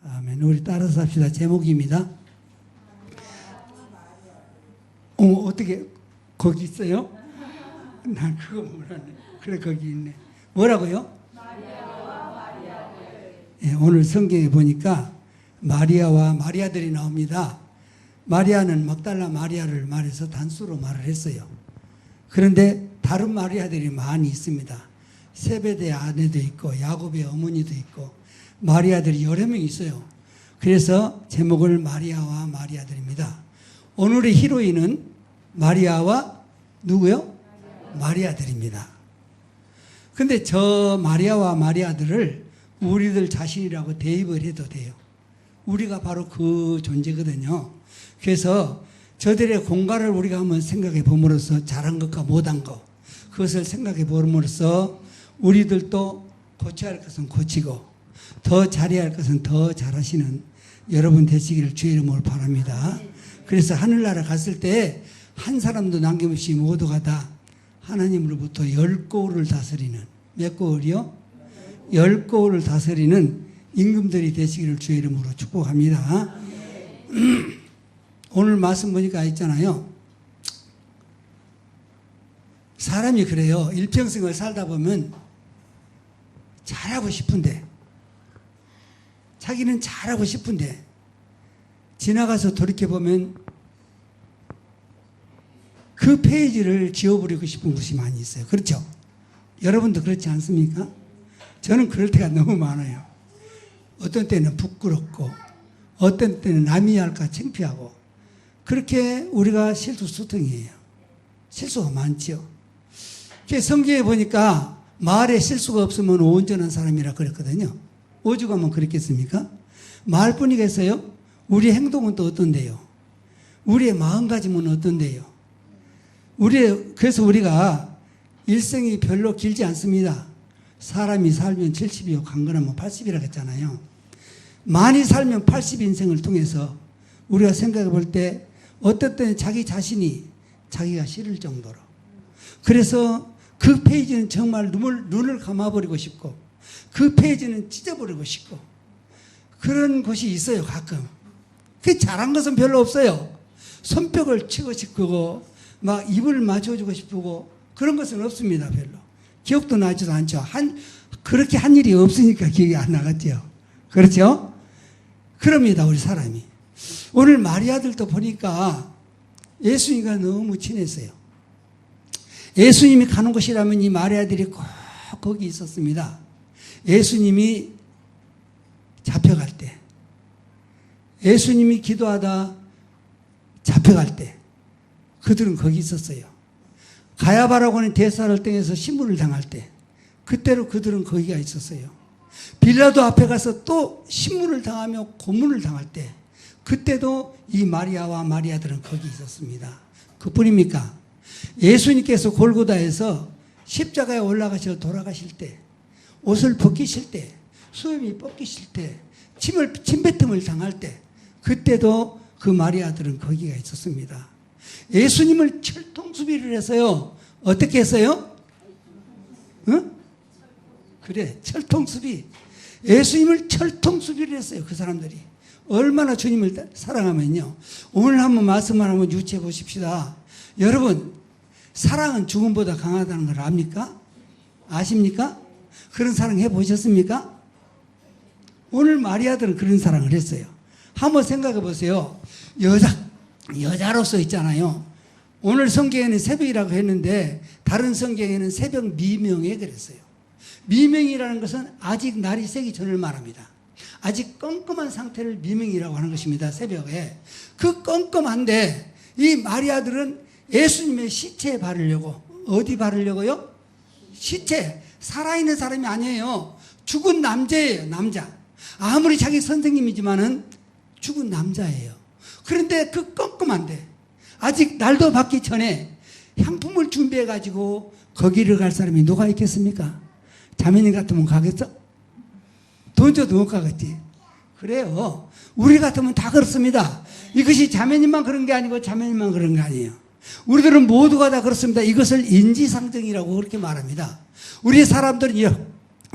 아멘. 우리 따라서 합시다. 제목입니다. 어떻게 거기 있어요? 난 그거 몰랐네. 그래 거기 있네. 뭐라고요? 예, 오늘 성경에 보니까 마리아와 마리아들이 나옵니다. 마리아는 막달라 마리아를 말해서 단수로 말을 했어요. 그런데 다른 마리아들이 많이 있습니다. 세베대의 아내도 있고 야곱의 어머니도 있고 마리아들이 여러 명 있어요. 그래서 제목을 마리아와 마리아들입니다. 오늘의 히로인은 마리아와 누구요? 마리아들입니다. 근데 저 마리아와 마리아들을 우리들 자신이라고 대입을 해도 돼요. 우리가 바로 그 존재거든요. 그래서 저들의 공간을 우리가 한번 생각해 봄으로써 잘한 것과 못한 것, 그것을 생각해 봄으로써 우리들도 고쳐야 할 것은 고치고 더 잘해야 할 것은 더 잘하시는 여러분 되시기를 주의 이름으로 바랍니다. 그래서 하늘나라 갔을 때 한 사람도 남김없이 모두가 다 하나님으로부터 10고을을 다스리는, 몇 고을이요? 10고을을 다스리는 임금들이 되시기를 주의 이름으로 축복합니다. 오늘 말씀 보니까 있잖아요. 사람이 그래요. 일평생을 살다 보면 잘하고 싶은데, 자기는 잘하고 싶은데 지나가서 돌이켜보면 그 페이지를 지워버리고 싶은 것이 많이 있어요. 그렇죠? 여러분도 그렇지 않습니까? 저는 그럴 때가 너무 많아요. 어떤 때는 부끄럽고 어떤 때는 남이 할까 창피하고 그렇게 우리가 실수수통이에요. 실수가 많죠. 성경에 보니까 말에 실수가 없으면 온전한 사람이라 그랬거든요. 오죽하면 그랬겠습니까? 말뿐이겠어요? 우리의 행동은 또 어떤데요? 우리의 마음가짐은 어떤데요? 그래서 우리가 일생이 별로 길지 않습니다. 사람이 살면 70이요, 강건하면 80이라고 했잖아요. 많이 살면 80인생을 통해서 우리가 생각해 볼 때 어떨 때는 자기 자신이 자기가 싫을 정도로. 그래서 그 페이지는 정말 눈을 감아버리고 싶고 그 페이지는 찢어버리고 싶고 그런 곳이 있어요, 가끔. 그 잘한 것은 별로 없어요. 손뼉을 치고 싶고 막 입을 맞춰주고 싶고 그런 것은 없습니다, 별로. 기억도 나지도 않죠. 그렇게 한 일이 없으니까 기억이 안 나갔죠. 그렇죠? 그럽니다, 우리 사람이. 오늘 마리아들도 보니까 예수님과 너무 친했어요. 예수님이 가는 곳이라면 이 마리아들이 꼭 거기 있었습니다. 예수님이 잡혀갈 때, 예수님이 기도하다 잡혀갈 때 그들은 거기 있었어요. 가야바라고 하는 대사를 통해서 신문을 당할 때 그때로 그들은 거기가 있었어요. 빌라도 앞에 가서 또 신문을 당하며 고문을 당할 때 그때도 이 마리아와 마리아들은 거기 있었습니다. 그뿐입니까? 예수님께서 골고다에서 십자가에 올라가셔서 돌아가실 때, 옷을 벗기실 때, 수염이 벗기실 때, 침뱉음을 당할 때 그때도 그 마리아들은 거기가 있었습니다. 예수님을 철통수비를 해서요. 어떻게 했어요? 응? 그래, 철통수비. 예수님을 철통수비를 했어요, 그 사람들이. 얼마나 주님을 사랑하면요. 오늘 한번 말씀을 한번 유치해 보십시다. 여러분, 사랑은 죽음보다 강하다는 걸 압니까? 아십니까? 그런 사랑 해보셨습니까? 오늘 마리아들은 그런 사랑을 했어요. 한번 생각해 보세요. 여자로서 있잖아요. 오늘 성경에는 새벽이라고 했는데 다른 성경에는 새벽 미명에 그랬어요. 미명이라는 것은 아직 날이 새기 전을 말합니다. 아직 껌껌한 상태를 미명이라고 하는 것입니다. 새벽에. 그 껌껌한데 이 마리아들은 예수님의 시체에 바르려고. 어디 바르려고요? 시체. 살아있는 사람이 아니에요. 죽은 남자예요. 남자. 아무리 자기 선생님이지만은 죽은 남자예요. 그런데 그 껌껌한데 아직 날도 밝기 전에 향품을 준비해가지고 거기를 갈 사람이 누가 있겠습니까? 자매님 같으면 가겠어? 돈 줘도 못 가겠지. 그래요. 우리 같으면 다 그렇습니다. 이것이 자매님만 그런 게 아니고 자매님만 그런 게 아니에요. 우리들은 모두가 다 그렇습니다. 이것을 인지상정이라고 그렇게 말합니다. 우리 사람들은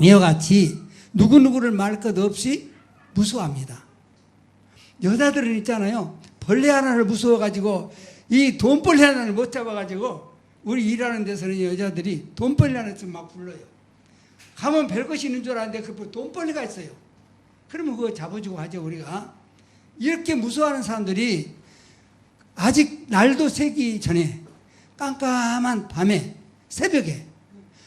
이와 같이 누구누구를 말 것 없이 무서워합니다. 여자들은 있잖아요. 벌레 하나를 무서워가지고 이 돈벌레 하나를 못 잡아가지고 우리 일하는 데서는 여자들이 돈벌레 하나 있으면 막 불러요. 가면 별것이 있는 줄 알았는데 그 돈벌레가 있어요. 그러면 그거 잡아주고 하죠, 우리가. 이렇게 무서워하는 사람들이 아직 날도 새기 전에 깜깜한 밤에 새벽에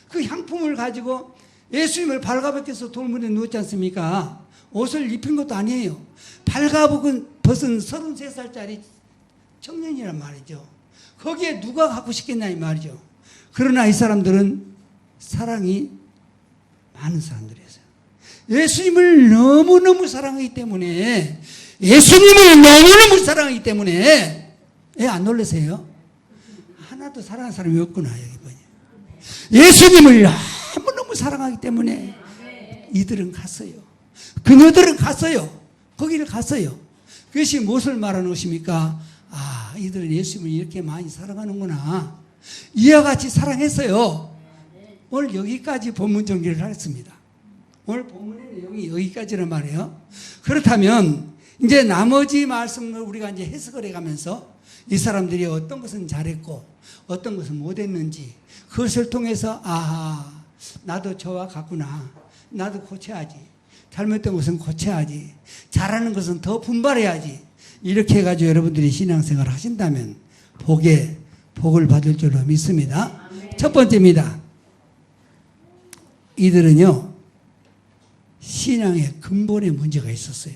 그 향품을 가지고 예수님을 발가벗겨서 돌문에 누웠지 않습니까? 옷을 입힌 것도 아니에요. 발가벗은 33살짜리 청년이란 말이죠. 거기에 누가 갖고 싶겠냐 이 말이죠. 그러나 이 사람들은 사랑이 많은 사람들이었어요. 예수님을 너무너무 사랑하기 때문에 안 놀라세요? 하나도 사랑하는 사람이 없구나 여기 보니. 예수님을 너무너무 사랑하기 때문에 이들은 갔어요. 그녀들은 갔어요. 거기를 갔어요. 그것이 무엇을 말하는 것입니까? 아, 이들은 예수님을 이렇게 많이 사랑하는구나. 이와 같이 사랑했어요. 오늘 여기까지 본문 전개를 하겠습니다. 오늘 본문의 내용이 여기까지란 말이에요. 그렇다면 이제 나머지 말씀을 우리가 이제 해석을 해가면서 이 사람들이 어떤 것은 잘했고 어떤 것은 못했는지 그것을 통해서 아하, 나도 저와 같구나. 나도 고쳐야지. 잘못된 것은 고쳐야지. 잘하는 것은 더 분발해야지. 이렇게 해가지고 여러분들이 신앙생활을 하신다면 복을 받을 줄로 믿습니다. 첫 번째입니다. 이들은요, 신앙의 근본에 문제가 있었어요.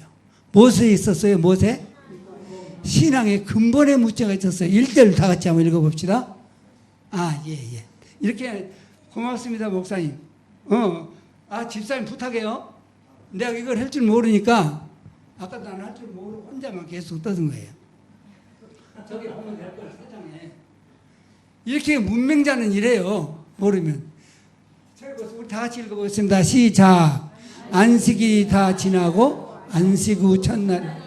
무엇에 있었어요? 무엇에? 신앙의 근본에 문제가 있었어요. 1절 다 같이 한번 읽어봅시다. 예. 이렇게 고맙습니다, 목사님. 집사님 부탁해요. 내가 이걸 할 줄 모르니까 아까 나는 할 줄 모르고 혼자만 계속 떠든 거예요. 저기 보면 될 거예요, 사장에. 이렇게 문맹자는 이래요. 모르면. 우리 다 같이 읽어보겠습니다. 시작. 안식이 다 지나고 안식 후 첫날.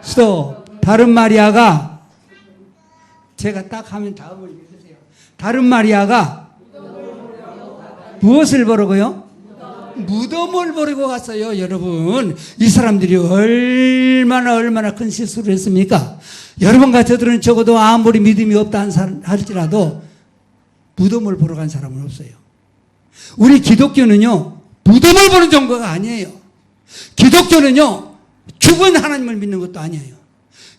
스톱. 다른 마리아가 제가 딱 하면 다음을 읽으세요. 다른 마리아가 무엇을 보려고요? 무덤을 버리고 갔어요. 여러분, 이 사람들이 얼마나 큰 실수를 했습니까? 여러분과 저들은 적어도 아무리 믿음이 없다 할지라도 무덤을 보러 간 사람은 없어요. 우리 기독교는요, 무덤을 보는 정도가 아니에요. 기독교는요, 죽은 하나님을 믿는 것도 아니에요.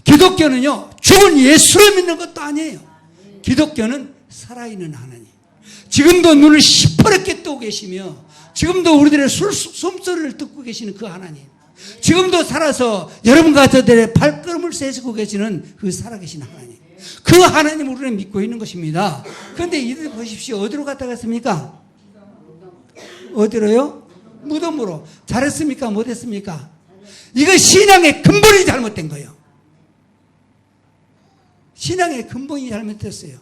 기독교는요, 죽은 예수를 믿는 것도 아니에요. 기독교는 살아있는 하나님. 지금도 눈을 시퍼렇게 뜨고 계시며 지금도 우리들의 숨소리를 듣고 계시는 그 하나님, 지금도 살아서 여러분과 저들의 발걸음을 세시고 계시는 그 살아계신 하나님, 그 하나님을 우리는 믿고 있는 것입니다. 그런데 이들 보십시오. 어디로 갔다 갔습니까? 어디로요? 무덤으로. 잘했습니까? 못했습니까? 이거 신앙의 근본이 잘못된 거예요. 신앙의 근본이 잘못됐어요.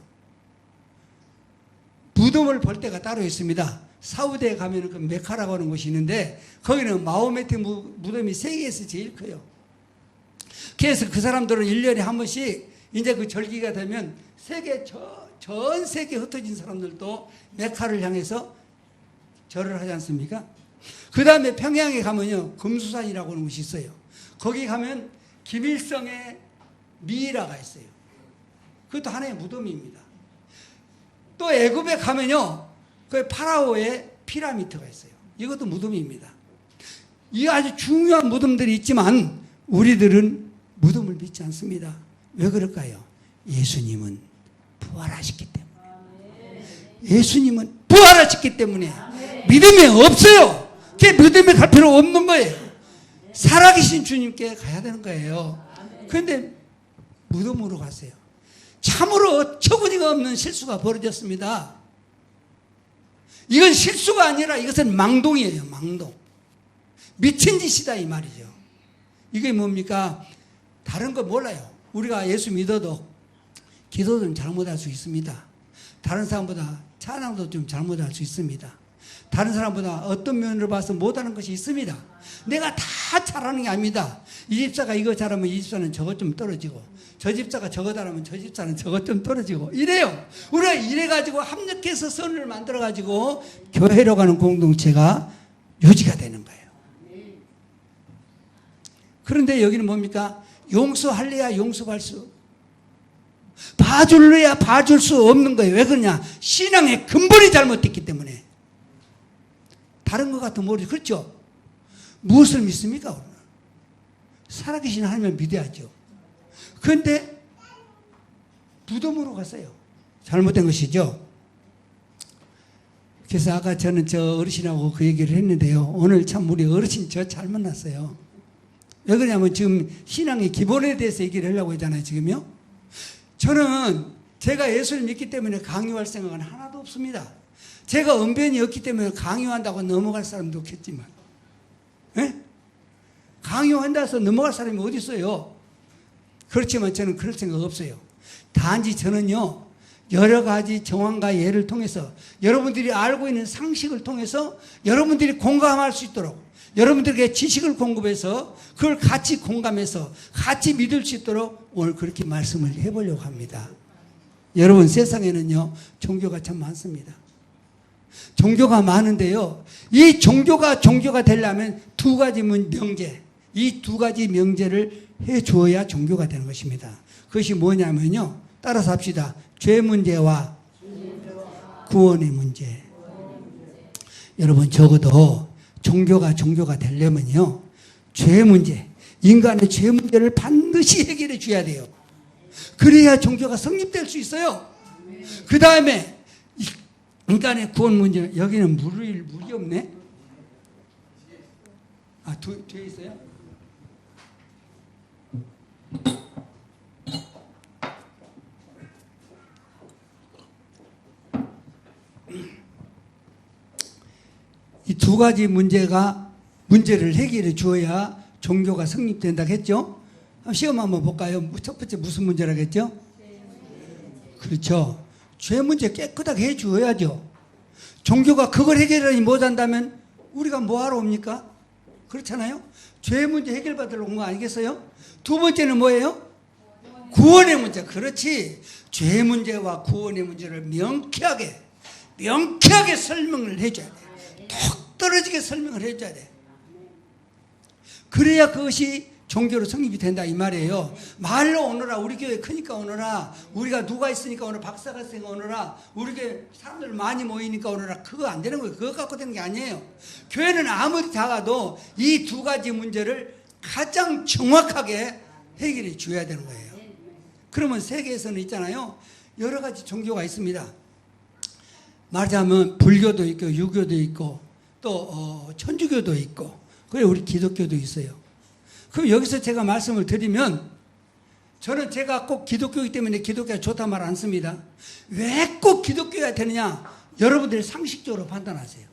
무덤을 볼 때가 따로 있습니다. 사우디에 가면 그 메카라고 하는 곳이 있는데 거기는 마호메트 무덤이 세계에서 제일 커요. 그래서 그 사람들은 1년에 한 번씩 이제 그 절기가 되면 전 세계 흩어진 사람들도 메카를 향해서 절을 하지 않습니까? 그 다음에 평양에 가면요, 금수산이라고 하는 곳이 있어요. 거기 가면 김일성의 미이라가 있어요. 그것도 하나의 무덤입니다. 또 애굽에 가면요, 그 파라오의 피라미드가 있어요. 이것도 무덤입니다. 이 아주 중요한 무덤들이 있지만 우리들은 무덤을 믿지 않습니다. 왜 그럴까요? 예수님은 부활하셨기 때문에. 예수님은 부활하셨기 때문에 믿음이 없어요. 그게 믿음에 갈 필요 없는 거예요. 살아계신 주님께 가야 되는 거예요. 그런데 무덤으로 갔어요. 참으로 어처구니가 없는 실수가 벌어졌습니다. 이건 실수가 아니라 이것은 망동이에요. 망동. 미친 짓이다 이 말이죠. 이게 뭡니까? 다른 거 몰라요. 우리가 예수 믿어도 기도도 좀 잘못할 수 있습니다. 다른 사람보다 찬양도 좀 잘못할 수 있습니다. 다른 사람보다 어떤 면으로 봐서 못하는 것이 있습니다. 내가 다 잘하는 게 아닙니다. 이 집사가 이거 잘하면 이 집사는 저것 좀 떨어지고 저 집사가 저거다라면 저 집사는 저것 좀 떨어지고 이래요. 우리가 이래가지고 합력해서 선을 만들어가지고 교회로 가는 공동체가 유지가 되는 거예요. 그런데 여기는 뭡니까? 용서할래야 용서할 수, 봐줄래야 봐줄 수 없는 거예요. 왜 그러냐? 신앙의 근본이 잘못됐기 때문에. 다른 것 같으면 모르죠. 그렇죠? 무엇을 믿습니까? 오늘? 살아계신 하나님을 믿어야죠. 그런데 무덤으로 갔어요. 잘못된 것이죠. 그래서 아까 저는 저 어르신하고 그 얘기를 했는데요. 오늘 참 우리 어르신 저 잘 만났어요. 왜 그러냐면 지금 신앙의 기본에 대해서 얘기를 하려고 하잖아요. 지금요. 저는 제가 예수를 믿기 때문에 강요할 생각은 하나도 없습니다. 제가 언변이 없기 때문에 강요한다고 넘어갈 사람도 없겠지만, 예? 강요한다 해서 넘어갈 사람이 어디 있어요? 그렇지만 저는 그럴 생각 없어요. 단지 저는요, 여러 가지 정황과 예를 통해서 여러분들이 알고 있는 상식을 통해서 여러분들이 공감할 수 있도록 여러분들에게 지식을 공급해서 그걸 같이 공감해서 같이 믿을 수 있도록 오늘 그렇게 말씀을 해보려고 합니다. 여러분, 세상에는요, 종교가 참 많습니다. 종교가 많은데요, 이 종교가 되려면 두 가지 명제, 이 두 가지 명제를 해 주어야 종교가 되는 것입니다. 그것이 뭐냐면요, 따라서 합시다. 죄 문제와 구원의 문제. 여러분, 적어도 종교가 되려면요, 죄 문제, 인간의 죄 문제를 반드시 해결해 줘야 돼요. 그래야 종교가 성립될 수 있어요. 그 다음에 인간의 구원 문제. 여기는 물이 없네. 아, 뒤에 있어요? 이 두 가지 문제를 해결해 주어야 종교가 성립된다고 했죠? 시험 한번 볼까요? 첫 번째 무슨 문제라고 했죠? 그렇죠. 죄 문제 깨끗하게 해 주어야죠. 종교가 그걸 해결하지 못한다면 우리가 뭐하러 옵니까? 그렇잖아요. 죄 문제 해결받으러 온 거 아니겠어요? 두 번째는 뭐예요? 구원의 문제. 그렇지. 죄 문제와 구원의 문제를 명쾌하게 설명을 해줘야 돼. 톡 떨어지게 설명을 해줘야 돼. 그래야 그것이 종교로 성립이 된다 이 말이에요. 말로 오너라, 우리 교회 크니까 오너라, 우리가 누가 있으니까 오너라, 박사가 있으니까 오너라, 우리 교회 사람들 많이 모이니까 오너라, 그거 안 되는 거예요. 그거 갖고 되는 게 아니에요. 교회는 아무리 작아도 이 두 가지 문제를 가장 정확하게 해결해 줘야 되는 거예요. 그러면 세계에서는 있잖아요, 여러 가지 종교가 있습니다. 말하자면 불교도 있고 유교도 있고 또 천주교도 있고, 그리고 우리 기독교도 있어요. 그럼 여기서 제가 말씀을 드리면, 저는 제가 꼭 기독교이기 때문에 기독교가 좋다 말 안 씁니다. 왜 꼭 기독교가 되느냐? 여러분들이 상식적으로 판단하세요.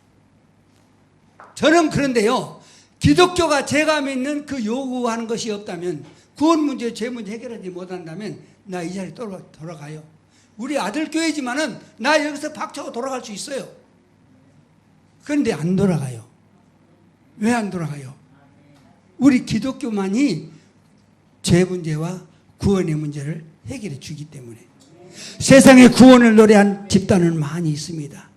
저는 그런데요, 기독교가 제가 믿는 그 요구하는 것이 없다면, 구원 문제, 죄 문제 해결하지 못한다면 나 이 자리에 돌아가요. 우리 아들 교회지만은 나 여기서 박차고 돌아갈 수 있어요. 그런데 안 돌아가요. 왜 안 돌아가요? 우리 기독교만이 죄 문제와 구원의 문제를 해결해 주기 때문에. 세상에 구원을 노래한 집단은 많이 있습니다.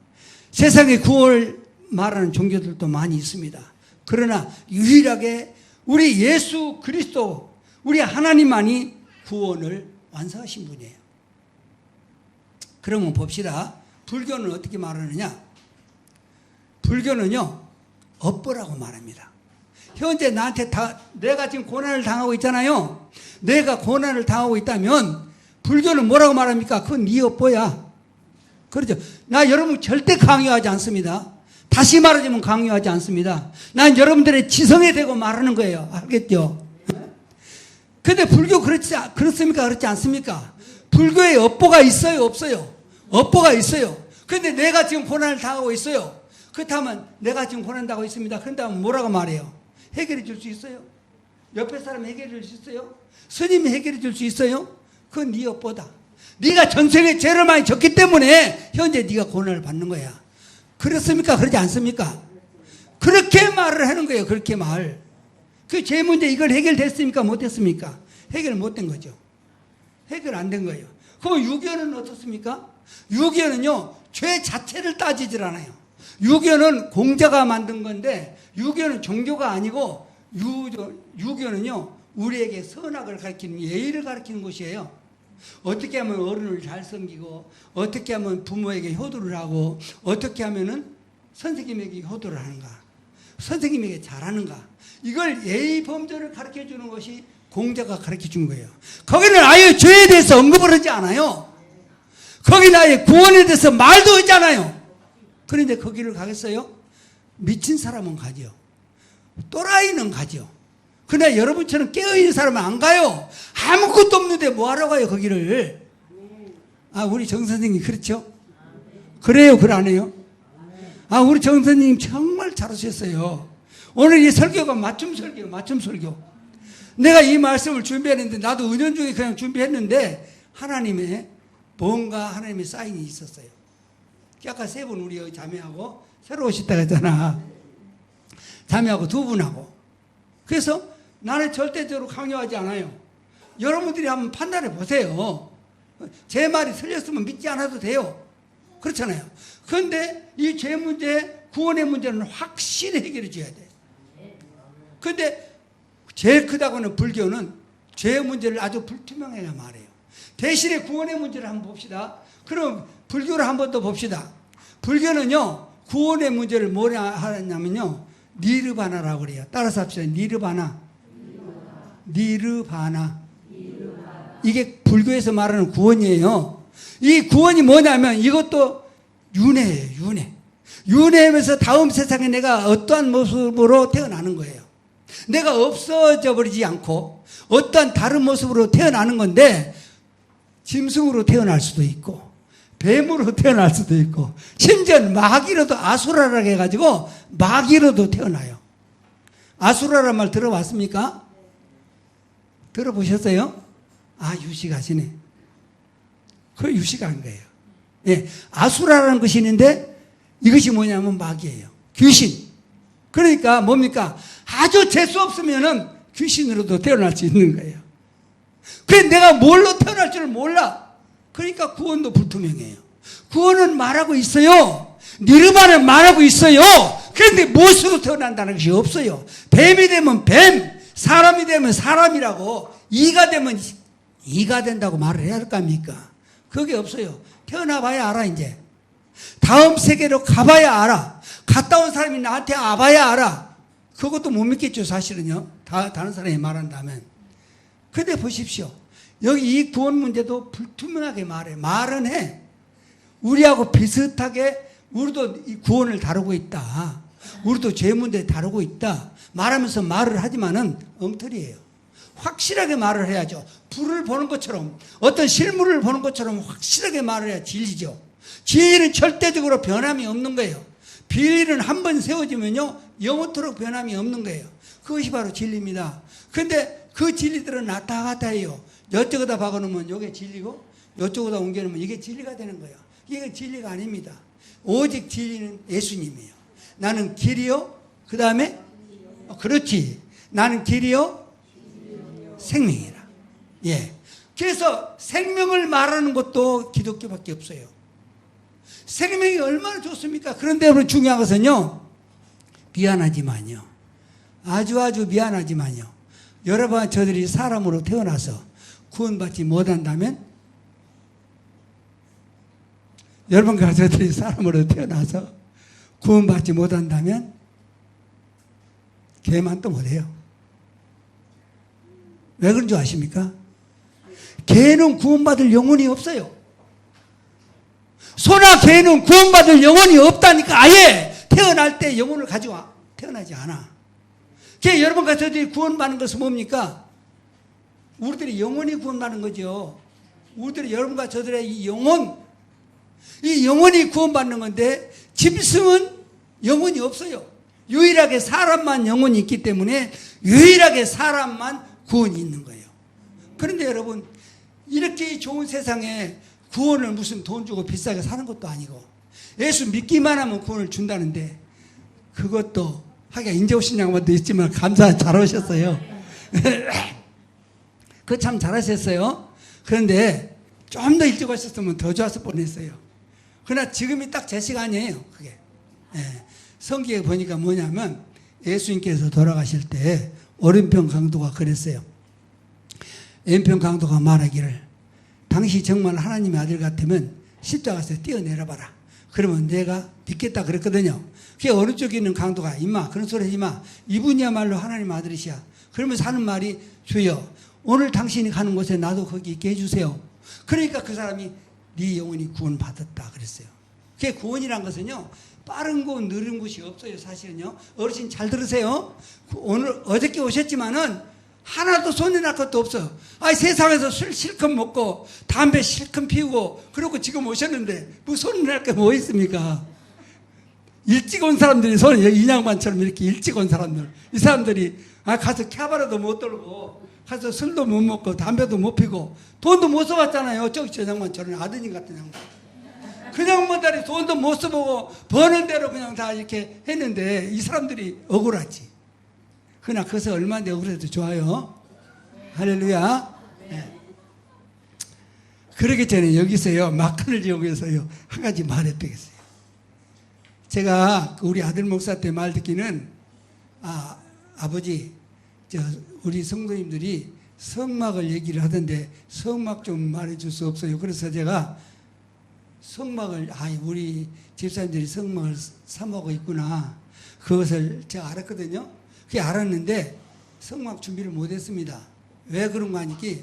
세상에 구원을 말하는 종교들도 많이 있습니다. 그러나 유일하게 우리 예수 그리스도, 우리 하나님만이 구원을 완성하신 분이에요. 그러면 봅시다. 불교는 어떻게 말하느냐? 불교는요, 업보라고 말합니다. 현재 나한테 내가 지금 고난을 당하고 있잖아요. 내가 고난을 당하고 있다면 불교는 뭐라고 말합니까? 그건 네 업보야. 그렇죠. 나 여러분 절대 강요하지 않습니다. 다시 말하자면 강요하지 않습니다. 난 여러분들의 지성에 대고 말하는 거예요. 알겠죠? 근데 불교 그렇습니까? 그렇지 않습니까? 불교에 업보가 있어요? 없어요? 업보가 있어요. 근데 내가 지금 고난을 당하고 있어요. 그렇다면 내가 지금 고난 당하고 있습니다. 그런다면 뭐라고 말해요? 해결해 줄 수 있어요? 옆에 사람이 해결해 줄 수 있어요? 스님이 해결해 줄 수 있어요? 그건 네 업보다. 네가 전생에 죄를 많이 졌기 때문에 현재 네가 고난을 받는 거야. 그렇습니까? 그러지 않습니까? 그렇게 말을 하는 거예요. 그렇게 말. 그 죄 문제 이걸 해결됐습니까? 못했습니까? 해결 못된 거죠. 해결 안 된 거예요. 그럼 유교는 어떻습니까? 유교는요, 죄 자체를 따지질 않아요. 유교는 공자가 만든 건데, 유교는 종교가 아니고, 유교는요, 우리에게 선악을 가르치는, 예의를 가르치는 곳이에요. 어떻게 하면 어른을 잘 섬기고, 어떻게 하면 부모에게 효도를 하고, 어떻게 하면은 선생님에게 효도를 하는가, 선생님에게 잘하는가, 이걸 예의 범절을 가르쳐 주는 것이 공자가 가르쳐 준 거예요. 거기는 아예 죄에 대해서 언급을 하지 않아요. 거기는 아예 구원에 대해서 말도 하지 않아요. 그런데 거기를 가겠어요? 미친 사람은 가죠. 또라이는 가죠. 그러나 여러분처럼 깨어있는 사람은 안 가요. 아무것도 없는데 뭐하러 가요, 거기를. 아, 우리 정 선생님 그렇죠? 그래요, 그래 안 해요? 아, 우리 정 선생님 정말 잘하셨어요. 오늘 이 설교가 맞춤 설교예요, 맞춤 설교. 내가 이 말씀을 준비했는데, 나도 은연중에 그냥 준비했는데, 하나님의 사인이 있었어요. 아까 세 분, 우리 자매하고 새로 오셨다고 했잖아. 자매하고 두 분하고. 그래서 나는 절대적으로 강요하지 않아요. 여러분들이 한번 판단해 보세요. 제 말이 틀렸으면 믿지 않아도 돼요. 그렇잖아요. 그런데 이 죄 문제, 구원의 문제는 확실히 해결해 줘야 돼. 그런데 제일 크다고는 불교는 죄 문제를 아주 불투명하게 말해요. 대신에 구원의 문제를 한번 봅시다. 그럼 불교를 한 번 더 봅시다. 불교는요, 구원의 문제를 뭐냐 하냐면요, 니르바나라고 그래요. 따라서 합시다. 니르바나. 이게 불교에서 말하는 구원이에요. 이 구원이 뭐냐면 이것도 윤회예요. 윤회하면서 다음 세상에 내가 어떠한 모습으로 태어나는 거예요. 내가 없어져 버리지 않고 어떠한 다른 모습으로 태어나는 건데, 짐승으로 태어날 수도 있고 뱀으로 태어날 수도 있고, 심지어 마귀로도, 아수라라고 해가지고 마귀로도 태어나요. 아수라란 말 들어봤습니까? 들어보셨어요? 아, 유식하시네. 그 유식한 거예요. 예, 아수라라는 것이 있는데, 이것이 뭐냐면 마귀예요. 귀신. 그러니까 뭡니까? 아주 재수 없으면은 귀신으로도 태어날 수 있는 거예요. 그래서 내가 뭘로 태어날 줄을 몰라. 그러니까 구원도 불투명해요. 구원은 말하고 있어요. 니르바는 말하고 있어요. 그런데 무엇으로 태어난다는 것이 없어요. 뱀이 되면 뱀, 사람이 되면 사람이라고, 이가 되면 이가 된다고 말을 해야 할 거 아닙니까? 그게 없어요. 태어나봐야 알아, 이제. 다음 세계로 가봐야 알아. 갔다 온 사람이 나한테 와봐야 알아. 그것도 못 믿겠죠, 사실은요. 다른 사람이 말한다면. 근데 보십시오. 여기 이 구원 문제도 불투명하게 말해. 말은 해. 우리하고 비슷하게 우리도 이 구원을 다루고 있다. 우리도 죄 문제 다루고 있다. 말하면서 말을 하지만은 엉터리예요. 확실하게 말을 해야죠. 불을 보는 것처럼, 어떤 실물을 보는 것처럼 확실하게 말을 해야 진리죠. 진리는 절대적으로 변함이 없는 거예요. 비리는 한 번 세워지면요, 영원토록 변함이 없는 거예요. 그것이 바로 진리입니다. 근데 그 진리들은 왔다 갔다 해요. 이쪽에다 박아놓으면 이게 진리고, 이쪽에다 옮겨놓으면 이게 진리가 되는 거예요. 이게 진리가 아닙니다. 오직 진리는 예수님이에요. 나는 길이요, 그 다음에 그렇지, 나는 길이요 생명이라. 예. 그래서 생명을 말하는 것도 기독교밖에 없어요. 생명이 얼마나 좋습니까? 그런데 여러분, 중요한 것은요, 미안하지만요, 아주 미안하지만요, 여러분, 저들이 사람으로 태어나서 구원받지 못한다면, 여러분과 저들이 사람으로 태어나서 구원받지 못한다면 개만 또 못해요. 왜 그런 줄 아십니까? 개는 구원받을 영혼이 없어요. 소나 개는 구원받을 영혼이 없다니까. 아예 태어날 때 영혼을 가지고 태어나지 않아. 개, 여러분과 저들이 구원받는 것은 뭡니까? 우리들이 영혼이 구원받는 거죠. 우리들이, 여러분과 저들의 이 영혼이 구원받는 건데, 짐승은 영혼이 없어요. 유일하게 사람만 영혼이 있기 때문에 유일하게 사람만 구원이 있는 거예요. 그런데 여러분, 이렇게 좋은 세상에 구원을 무슨 돈 주고 비싸게 사는 것도 아니고, 예수 믿기만 하면 구원을 준다는데, 그것도 하기가 인제 오신 양반도 있지만 감사 잘 오셨어요. 그거 참 잘하셨어요. 그런데 좀 더 일찍 오셨으면 더 좋았을 뻔했어요. 그러나 지금이 딱 제 시간이에요. 그게. 예. 성경에 보니까 뭐냐면 예수님께서 돌아가실 때 오른편 강도가 그랬어요. 왼편 강도가 말하기를 당시 정말 하나님의 아들 같으면 십자가에서 뛰어내려봐라. 그러면 내가 믿겠다 그랬거든요. 그게 오른쪽에 있는 강도가 임마 그런 소리 하지 마. 이분이야말로 하나님 아들이시야. 그러면서 하는 말이 주여 오늘 당신이 가는 곳에 나도 거기 있게 해주세요. 그러니까 그 사람이 네 영혼이 구원받았다 그랬어요. 그게 구원이란 것은요 빠른 곳 느린 곳이 없어요. 사실은요. 어르신 잘 들으세요. 오늘 어저께 오셨지만은 하나도 손해날 것도 없어. 세상에서 술 실컷 먹고 담배 실컷 피우고 그러고 지금 오셨는데 뭐 손해날 게 뭐 있습니까? 일찍 온 사람들이 인양반처럼 이렇게 일찍 온 사람들 이 사람들이 가서 캬바라도 못 돌고 가서 술도 못 먹고 담배도 못 피고 돈도 못 써봤잖아요. 저 양반 저런 아드님 같은 양반 그냥 뭐다리 돈도 못 써보고 버는 대로 그냥 다 이렇게 했는데 이 사람들이 억울하지. 그러나 그것은 얼마나 억울해도 좋아요. 할렐루야. 네. 그러기 전에 여기서요 막간을 이용해서요 한 가지 말해드리겠어요. 제가 우리 아들 목사 때 말 듣기는 아버지 우리 성도님들이 성막을 얘기를 하던데 성막 좀 말해줄 수 없어요. 그래서 제가 성막을 우리 집사님들이 성막을 사모하고 있구나 그것을 제가 알았거든요. 그게 알았는데 성막 준비를 못했습니다. 왜 그런 거 아니기?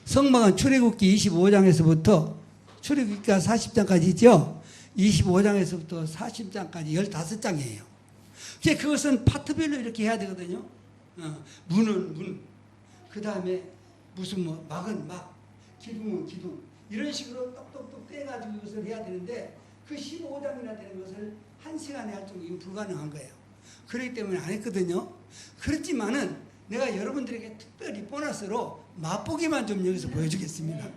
성막은 출애굽기 25장에서부터 출애굽기가 40장까지 있죠. 25장에서부터 40장까지 15장이에요. 그것은 파트별로 이렇게 해야 되거든요. 문은 문, 그 다음에 무슨 막은 막, 기둥은 기둥 이런 식으로 똑똑똑 떼가지고 이것을 해야 되는데 그 15장이나 되는 것을 1시간에 할 정도면 불가능한 거예요. 그렇기 때문에 안 했거든요. 그렇지만은 내가 여러분들에게 특별히 보너스로 맛보기만 좀 여기서 보여주겠습니다.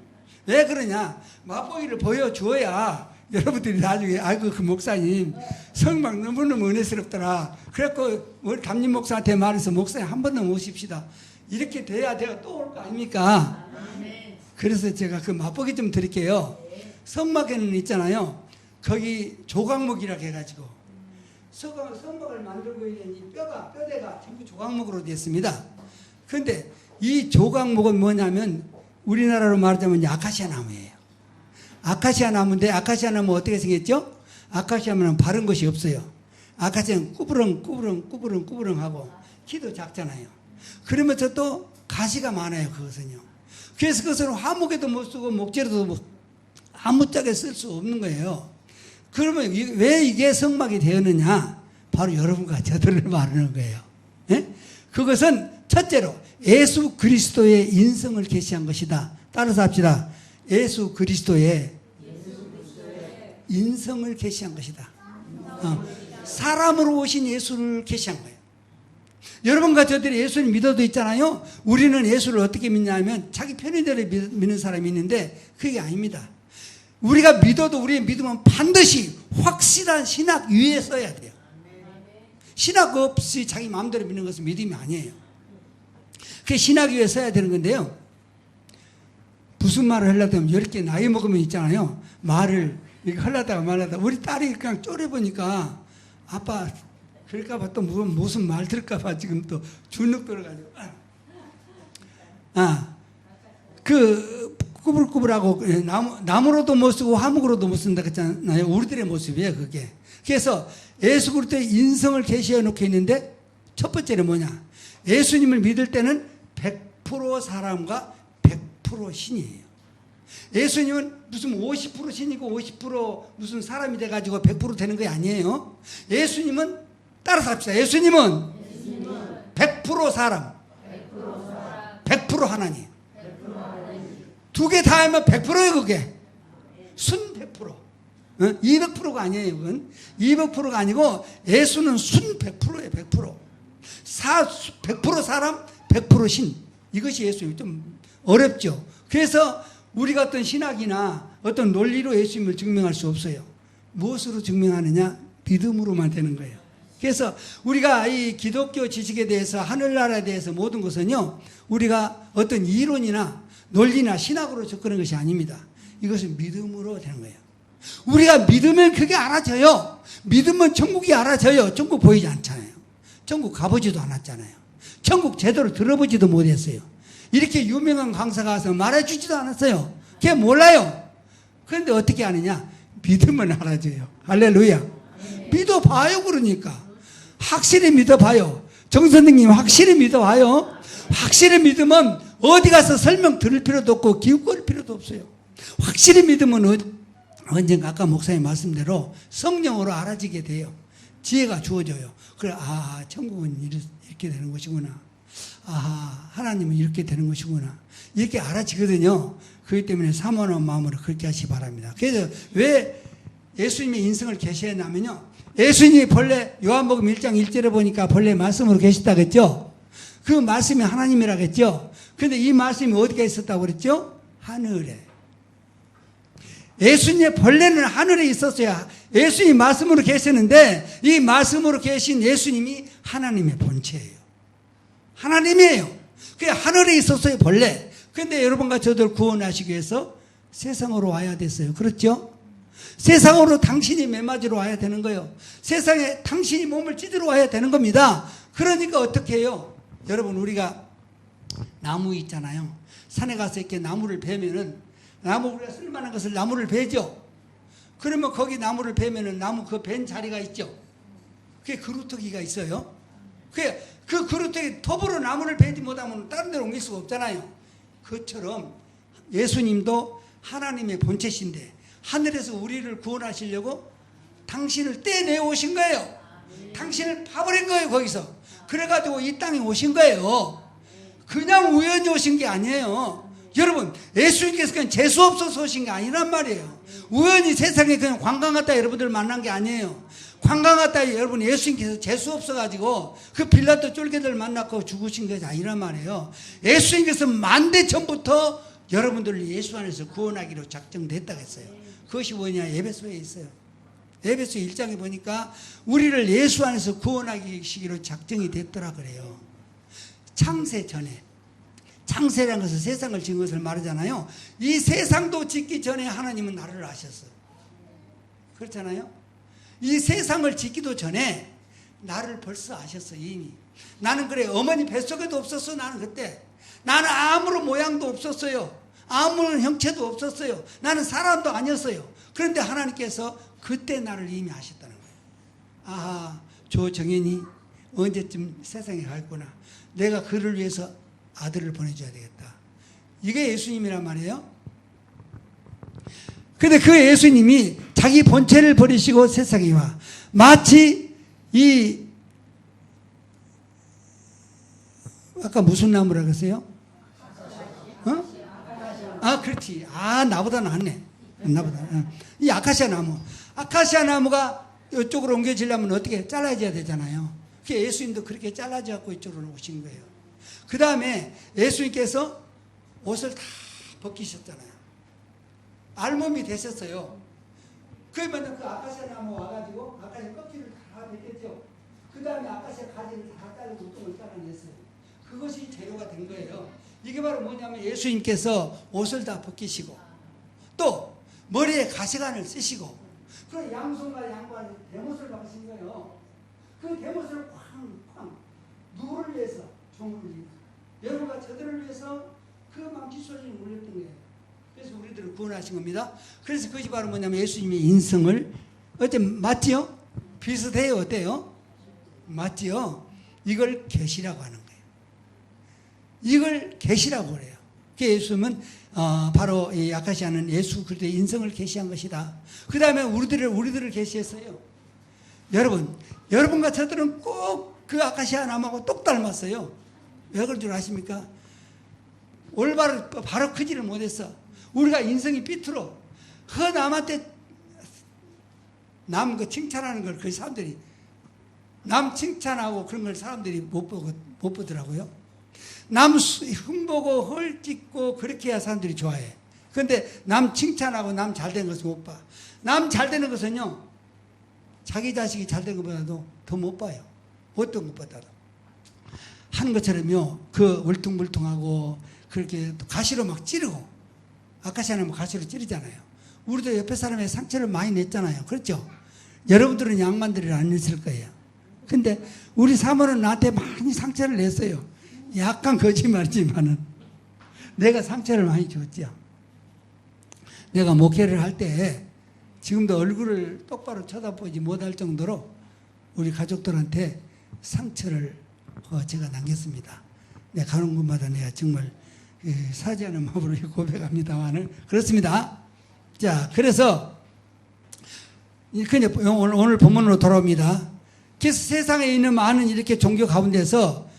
왜 그러냐? 맛보기를 보여줘야 여러분들이 나중에 그 목사님 성막 너무너무 은혜스럽더라. 그래갖고 우리 담임 목사한테 말해서 목사님 한 번 더 모십시다. 이렇게 돼야 내가 또 올 거 아닙니까? 그래서 제가 그 맛보기 좀 드릴게요. 성막에는 있잖아요. 거기 조각목이라고 해가지고 성막을 만들고 있는 이 뼈대가 전부 조각목으로 되어 있습니다. 그런데 이 조각목은 뭐냐면 우리나라로 말하자면 아카시아 나무예요. 아카시아 나무인데 아카시아 나무 어떻게 생겼죠? 아카시아 나무는 바른 것이 없어요. 아카시아는 꾸부렁하고 키도 작잖아요. 그러면서 또 가시가 많아요. 그것은요. 그래서 그것은 화목에도 못 쓰고 목재로도 아무짝에 쓸 수 없는 거예요. 그러면 왜 이게 성막이 되었느냐? 바로 여러분과 저들을 말하는 거예요. 예? 그것은 첫째로 예수 그리스도의 인성을 계시한 것이다. 따라서 합시다. 예수 그리스도의 인성을 계시한 것이다. 사람으로 오신 예수를 계시한 거예요. 여러분과 저들이 예수를 믿어도 있잖아요. 우리는 예수를 어떻게 믿냐면 자기 편의대로 믿는 사람이 있는데 그게 아닙니다. 우리가 믿어도 우리의 믿음은 반드시 확실한 신학 위에 써야 돼요. 신학 없이 자기 마음대로 믿는 것은 믿음이 아니에요. 그게 신학 위에 써야 되는 건데요. 무슨 말을 하려다 하면 이렇게 나이 먹으면 있잖아요. 말을 이렇게 하려다가 말하다가 우리 딸이 그냥 쪼려보니까 아빠 그럴까봐 또 무슨 말 들을까봐 지금 또 주눅 들어가지고 꾸불꾸불하고 나무로도 못 쓰고 화목으로도 못 쓴다 그랬잖아요. 우리들의 모습이에요 그게. 그래서 예수 그리스도의 인성을 계시해 놓고 있는데 첫 번째는 뭐냐? 예수님을 믿을 때는 100% 사람과 100% 신이에요. 예수님은 무슨 50% 신이고 50% 무슨 사람이 돼가지고 100% 되는 게 아니에요. 예수님은 따라서 합시다. 예수님은 100% 사람, 100% 하나님. 두 개 다 하면 100%예요 그게. 순 100%. 200%가 아니에요 그건. 200%가 아니고 예수는 순 100%예요 100%. 100% 사람 100% 신. 이것이 예수님. 좀 어렵죠. 그래서 우리가 어떤 신학이나 어떤 논리로 예수님을 증명할 수 없어요. 무엇으로 증명하느냐? 믿음으로만 되는 거예요. 그래서 우리가 이 기독교 지식에 대해서 하늘나라에 대해서 모든 것은요 우리가 어떤 이론이나 논리나 신학으로 접근하는 것이 아닙니다. 이것은 믿음으로 되는 거예요. 우리가 믿으면 그게 알아져요. 믿으면 천국이 알아져요. 천국 보이지 않잖아요. 천국 가보지도 않았잖아요. 천국 제대로 들어보지도 못했어요. 이렇게 유명한 강사가 와서 말해주지도 않았어요. 걔 몰라요. 그런데 어떻게 아느냐? 믿으면 알아져요. 할렐루야. 믿어봐요. 그러니까 확실히 믿어봐요. 정 선생님 확실히 믿어봐요. 확실히 믿으면 어디 가서 설명 들을 필요도 없고 기웃거릴 필요도 없어요. 확실히 믿으면 언젠가 아까 목사님 말씀대로 성령으로 알아지게 돼요. 지혜가 주어져요. 그래, 아, 천국은 이렇게 되는 것이구나. 아, 하나님은 이렇게 되는 것이구나. 이렇게 알아지거든요. 그렇기 때문에 사모하는 마음으로 그렇게 하시기 바랍니다. 그래서 왜 예수님의 인성을 계시했냐면요. 예수님이 본래 요한복음 1장 1절에 보니까 본래 말씀으로 계셨다겠죠. 그 말씀이 하나님이라겠죠. 그런데 이 말씀이 어디가 있었다고 그랬죠? 하늘에. 예수님의 본래는 하늘에 있었어요. 예수님이 말씀으로 계시는데 이 말씀으로 계신 예수님이 하나님의 본체예요. 하나님이에요. 그게 하늘에 있었어요, 본래. 그런데 여러분과 저들 구원하시기 위해서 세상으로 와야 됐어요. 그렇죠? 세상으로 당신이 매맞으러 와야 되는 거예요. 세상에 당신이 몸을 찢으러 와야 되는 겁니다. 그러니까 어떻게 해요? 여러분, 우리가 나무 있잖아요. 산에 가서 이렇게 나무를 베면은 나무, 우리가 쓸만한 것을 나무를 베죠. 그러면 거기 나무를 베면은 나무 그 벤 자리가 있죠. 그게 그루터기가 있어요. 그 그루터기 톱으로 나무를 베지 못하면 다른 데로 옮길 수가 없잖아요. 그처럼 예수님도 하나님의 본체신데 하늘에서 우리를 구원하시려고 당신을 떼내 오신 거예요. 당신을 파버린 거예요, 거기서. 그래가지고 이 땅에 오신 거예요. 그냥 우연히 오신 게 아니에요. 여러분, 예수님께서 그냥 재수없어서 오신 게 아니란 말이에요. 우연히 세상에 그냥 관광 갔다 여러분들 만난 게 아니에요. 관광 갔다 여러분 예수님께서 재수없어가지고 그 빌라도 쫄개들 만났고 죽으신 것이 아니란 말이에요. 예수님께서 만대 전부터 여러분들을 예수 안에서 구원하기로 작정됐다고 했어요. 그것이 뭐냐? 에베소에 있어요. 에베소 1장에 보니까 우리를 예수 안에서 구원하기로 작정이 됐더라 그래요. 창세 전에. 창세라는 것은 세상을 지은 것을 말하잖아요. 이 세상도 짓기 전에 하나님은 나를 아셨어요. 그렇잖아요. 이 세상을 짓기도 전에 나를 벌써 아셨어요. 이미. 나는 그래, 어머니 뱃속에도 없었어. 나는 그때. 나는 아무런 모양도 없었어요. 아무런 형체도 없었어요. 나는 사람도 아니었어요. 그런데 하나님께서 그때 나를 이미 아셨다는 거예요. 아하, 조정현이 언제쯤 세상에 갈구나. 내가 그를 위해서 아들을 보내줘야 되겠다. 이게 예수님이란 말이에요. 근데 그 예수님이 자기 본체를 버리시고 세상에 와. 마치 아까 무슨 나무라고 했어요? 어? 아, 그렇지. 아, 나보다 낫네. 나보다. 이 아카시아 나무. 아카시아 나무가 이쪽으로 옮겨지려면 어떻게 잘라져야 되잖아요. 그게 예수님도 그렇게 잘라져 갖고 이쪽으로 오신 거예요. 그 다음에 예수님께서 옷을 다 벗기셨잖아요. 알몸이 되셨어요. 그러면 그 아카시아 나무 와가지고 아카시아 껍질을 다 벗겼죠. 그 다음에 아카시아 가지를 다 자르고 똥을 잘라냈어요. 그것이 재료가 된 거예요. 이게 바로 뭐냐면 예수님께서 옷을 다 벗기시고 또 머리에 가시관을 쓰시고 그 양손과 양관에 대못을 박으신 거예요. 그 대못을 쾅쾅 누구를 위해서? 종을 위해서. 여러분과 저들을 위해서 그 망치 소리를 울렸던 거예요. 그래서 우리들을 구원하신 겁니다. 그래서 그것이 바로 뭐냐면 예수님의 인성을 어때 맞지요? 비슷해요. 어때요? 맞지요? 이걸 계시라고 하는 거예요. 이걸 계시라고 그래요. 예수님은 바로 이 아카시아는 예수 그리스도의 인성을 계시한 것이다. 그 다음에 우리들을 계시했어요. 여러분과 저들은 꼭 그 아카시아 나무하고 똑 닮았어요. 왜 그런 줄 아십니까? 올바로 바로 크지를 못했어. 우리가 인성이 삐뚤어. 그 남한테 남 그 칭찬하는 걸 그 사람들이 남 칭찬하고 그런 걸 사람들이 못 보더라고요. 남 흠보고 헐찍고 그렇게 해야 사람들이 좋아해. 그런데 남 칭찬하고 남 잘된 것을 못 봐. 남 잘되는 것은요, 자기 자식이 잘된 것보다도 더 못 봐요. 어떤 것보다도. 하는 것처럼요, 그 울퉁불퉁하고 그렇게 가시로 막 찌르고, 아카시아나무 가시로 찌르잖아요. 우리도 옆에 사람의 상처를 많이 냈잖아요. 그렇죠? 여러분들은 양만들을 안 냈을 거예요. 근데 우리 사모는 나한테 많이 상처를 냈어요. 약간 거짓말이지만은 내가 상처를 많이 줬죠. 내가 목회를 할 때 지금도 얼굴을 똑바로 쳐다보지 못할 정도로 우리 가족들한테 상처를 제가 남겼습니다. 내가 가는 곳마다 내가 정말 사죄하는 마음으로 고백합니다만은 그렇습니다. 자, 그래서 오늘 본문으로 돌아옵니다. 그래서 세상에 있는 많은 이렇게 종교 가운데서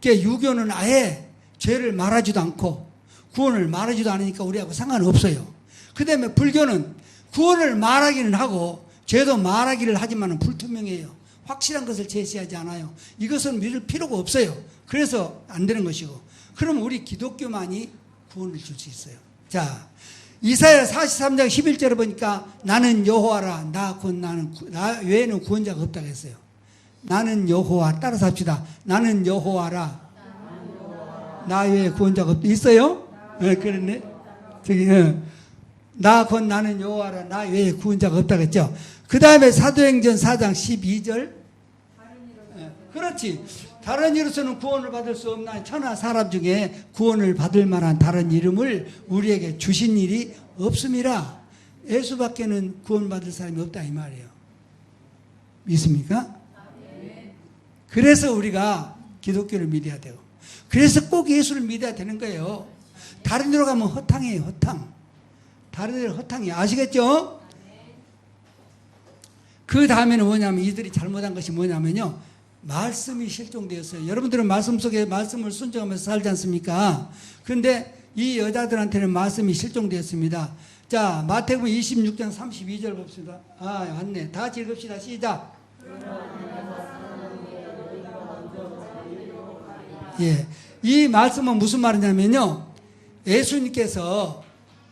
유교는 아예 죄를 말하지도 않고 구원을 말하지도 않으니까 우리하고 상관없어요. 그 다음에 불교는 구원을 말하기는 하고 죄도 말하기를 하지만 불투명해요. 확실한 것을 제시하지 않아요. 이것은 믿을 필요가 없어요. 그래서 안 되는 것이고. 그럼 우리 기독교만이 구원을 줄 수 있어요. 자, 이사야 43장 11절에 보니까 나는 여호와라, 나 외에는 구원자가 없다고 했어요. 나는 여호와, 따라서 합시다. 나는 여호와라, 나 외에 구원자가 없다. 있어요? 네, 그랬네. 저기, 나는 여호와라, 나 외에 구원자가 없다고 했죠. 그 다음에 사도행전 4장 12절. 그렇지. 다른 이로서는 구원을 받을 수 없나. 천하 사람 중에 구원을 받을 만한 다른 이름을 우리에게 주신 일이 없음이라. 예수밖에는 구원받을 사람이 없다 이 말이에요. 믿습니까? 그래서 우리가 기독교를 믿어야 돼요. 그래서 꼭 예수를 믿어야 되는 거예요. 다른 데로 가면 허탕이에요. 허탕. 다른 데로 허탕이에요. 아시겠죠? 그 다음에는 뭐냐면 이들이 잘못한 것이 뭐냐면요. 말씀이 실종되었어요. 여러분들은 말씀 속에 말씀을 순종하면서 살지 않습니까? 그런데 이 여자들한테는 말씀이 실종되었습니다. 자, 마태복음 26장 32절 봅시다. 맞네. 다 같이 읽읍시다. 시작. 예. 이 말씀은 무슨 말이냐면요. 예수님께서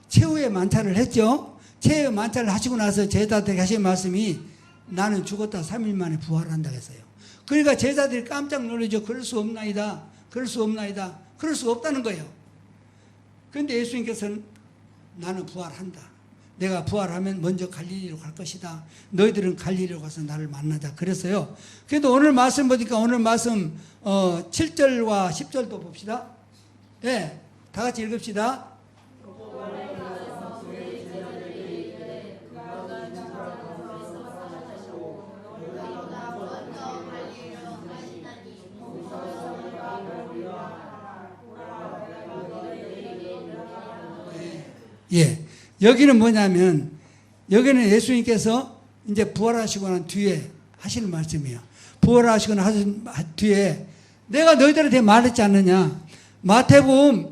최후의 만찬을 했죠. 최후의 만찬을 하시고 나서 제자들에게 하신 말씀이 나는 죽었다 3일 만에 부활한다고 했어요. 그러니까 제자들이 깜짝 놀라죠. 그럴 수 없나이다. 그럴 수 없나이다. 그럴 수 없다는 거예요. 그런데 예수님께서는 나는 부활한다. 내가 부활하면 먼저 갈릴리로 갈 것이다. 너희들은 갈릴리로 가서 나를 만나자. 그래서요. 그래도 오늘 말씀 보니까 오늘 말씀 7절과 10절도 봅시다. 예, 다 같이 읽읍시다. 예, 여기는 뭐냐면 여기는 예수님께서 이제 부활하시고 난 뒤에 하시는 말씀이에요. 부활하시고 난 뒤에 내가 너희들한테 말했지 않느냐. 마태복음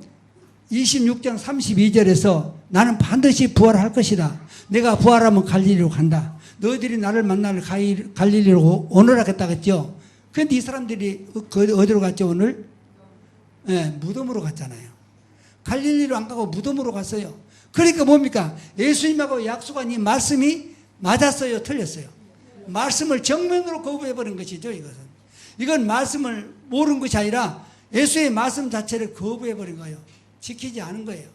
26장 32절에서 나는 반드시 부활할 것이다. 내가 부활하면 갈릴리로 간다. 너희들이 나를 만날 갈릴리로 오너라 했다고 했죠. 그런데 이 사람들이 어디로 갔죠 오늘? 예, 무덤으로 갔잖아요. 갈릴리로 안 가고 무덤으로 갔어요. 그러니까 뭡니까? 예수님하고 약속한 이 말씀이 맞았어요? 틀렸어요? 말씀을 정면으로 거부해버린 것이죠, 이것은. 이건 말씀을 모르는 것이 아니라 예수의 말씀 자체를 거부해버린 거예요. 지키지 않은 거예요.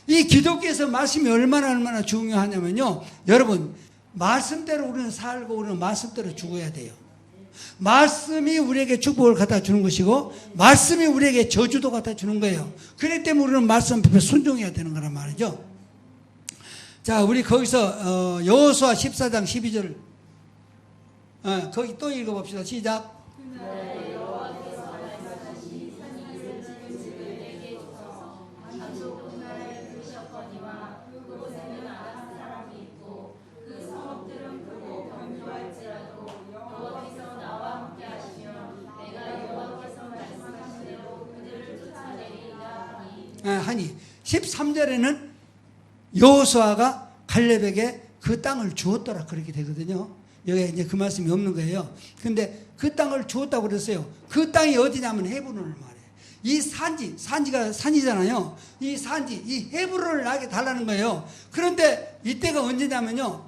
이 기독교에서 말씀이 얼마나 중요하냐면요. 여러분, 말씀대로 우리는 살고 우리는 말씀대로 죽어야 돼요. 말씀이 우리에게 축복을 갖다 주는 것이고 말씀이 우리에게 저주도 갖다 주는 거예요. 그렇기 때문에 우리는 말씀 앞에 순종해야 되는 거란 말이죠. 자, 우리 거기서 여호수아 14장 12절 거기 또 읽어봅시다. 시작. 하니 13절에는 여호수아가 갈렙에게 그 땅을 주었더라 그렇게 되거든요. 여기 이제 그 말씀이 없는 거예요. 근데 그 땅을 주었다고 그랬어요. 그 땅이 어디냐면 헤브론을 말해요. 이 산지가 산이잖아요. 이 산지, 이 헤브론을 나게 달라는 거예요. 그런데 이때가 언제냐면요.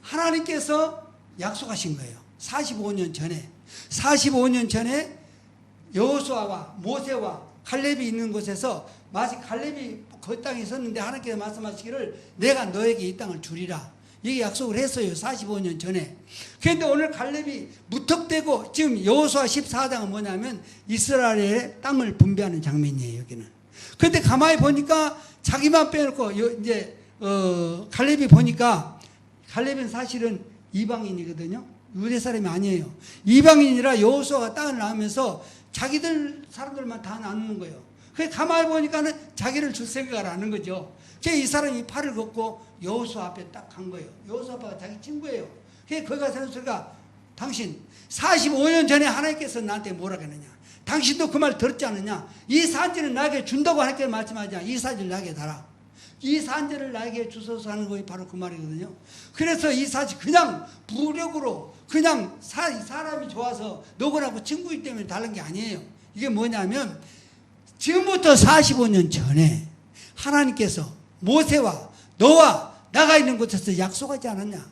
하나님께서 약속하신 거예요. 45년 전에 여호수아와 모세와 갈렙이 있는 곳에서 마치 갈렙이 그 땅에 있었는데 하나님께서 말씀하시기를 내가 너에게 이 땅을 주리라. 이게 약속을 했어요. 45년 전에. 그런데 오늘 갈렙이 무턱대고 지금 여호수아 14장은 뭐냐면 이스라엘의 땅을 분배하는 장면이에요. 여기는. 그런데 가만히 보니까 자기만 빼놓고 이제 갈렙이 보니까 갈렙은 사실은 이방인이거든요. 유대 사람이 아니에요. 이방인이라 여호수아가 땅을 나오면서 자기들 사람들만 다 나누는 거예요. 그래서 가만히 보니까는 자기를 줄 생각을 안 하는 거죠. 그래서 이 사람이 팔을 걷고 여호수아 앞에 딱 간 거예요. 여호수아 아빠가 자기 친구예요. 그래서 거기 가서 하는 소리가 당신 45년 전에 하나님께서 나한테 뭐라 그랬느냐. 당신도 그 말 들었지 않느냐. 이 산지는 나에게 준다고 하나님께서 말씀하지 않냐. 이 산지를 나에게 달아. 이 산지를 나에게 주소서 하는 것이 바로 그 말이거든요. 그래서 이 산지 그냥 부력으로 그냥 사람이 좋아서 너구나고 친구이기 때문에 다른 게 아니에요. 이게 뭐냐면 지금부터 45년 전에 하나님께서 모세와 너와 나가 있는 곳에서 약속하지 않았냐.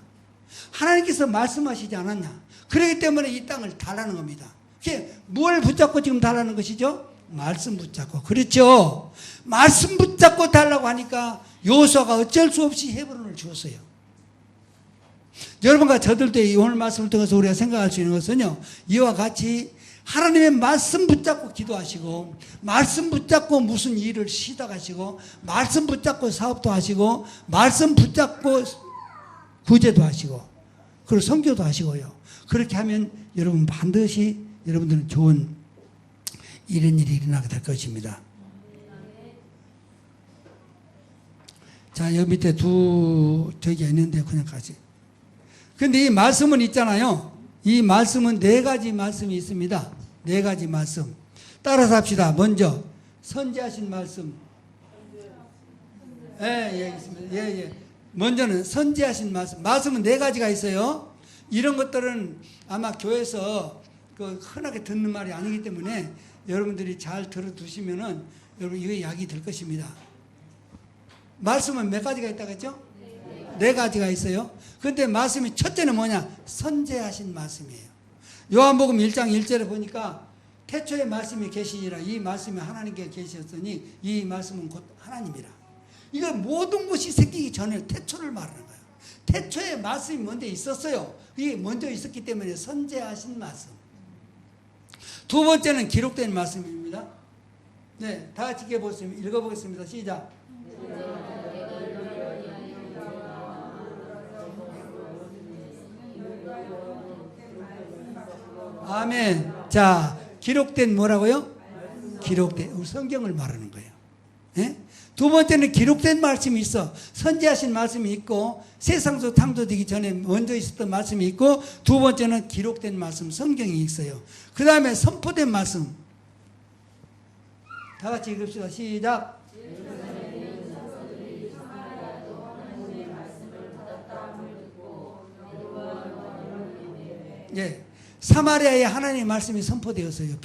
하나님께서 말씀하시지 않았냐. 그렇기 때문에 이 땅을 달라는 겁니다. 그게 뭘 붙잡고 지금 달라는 것이죠? 말씀 붙잡고. 그렇죠. 말씀 붙잡고 달라고 하니까 여호수아가 어쩔 수 없이 헤브론을 주었어요. 여러분과 저들도 오늘 말씀을 통해서 우리가 생각할 수 있는 것은요, 이와 같이 하나님의 말씀 붙잡고 기도하시고, 말씀 붙잡고 무슨 일을 시작하시고, 말씀 붙잡고 사업도 하시고, 말씀 붙잡고 구제도 하시고, 그리고 선교도 하시고요. 그렇게 하면 여러분 반드시 여러분들은 좋은 이런 일이 일어나게 될 것입니다. 자, 여기 밑에 저기 있는데 그냥 가지. 근데 이 말씀은 있잖아요. 이 말씀은 4가지 말씀이 있습니다. 4가지 말씀. 따라서 합시다. 먼저 선지하신 말씀. 예, 있습니다. 예. 먼저는 선지하신 말씀. 말씀은 4가지가 있어요. 이런 것들은 아마 교회에서 흔하게 듣는 말이 아니기 때문에 여러분들이 잘 들어두시면은 여러분 이거 약이 될 것입니다. 말씀은 몇 가지가 있다고 했죠? 4가지가 있어요. 그런데 말씀이 첫째는 뭐냐? 선지하신 말씀이에요. 요한복음 1장 1절에 보니까 태초에 말씀이 계시니라. 이 말씀이 하나님께 계셨으니 이 말씀은 곧 하나님이라. 이거 모든 것이 생기기 전에 태초를 말하는 거예요. 태초에 말씀이 먼저 있었어요. 이게 먼저 있었기 때문에 선지하신 말씀. 두 번째는 기록된 말씀입니다. 네, 다 같이 읽어보겠습니다. 시작. 아멘. 자, 기록된 뭐라고요? 기록된, 우리 성경을 말하는 거예요. 네? 두 번째는 기록된 말씀이 있어. 선지하신 말씀이 있고, 세상도 창조되기 전에 먼저 있었던 말씀이 있고, 두 번째는 기록된 말씀, 성경이 있어요. 그 다음에 선포된 말씀. 다 같이 읽읍시다. 시작. 예. 사마리아에 하나님의 말씀이 선포되었어요.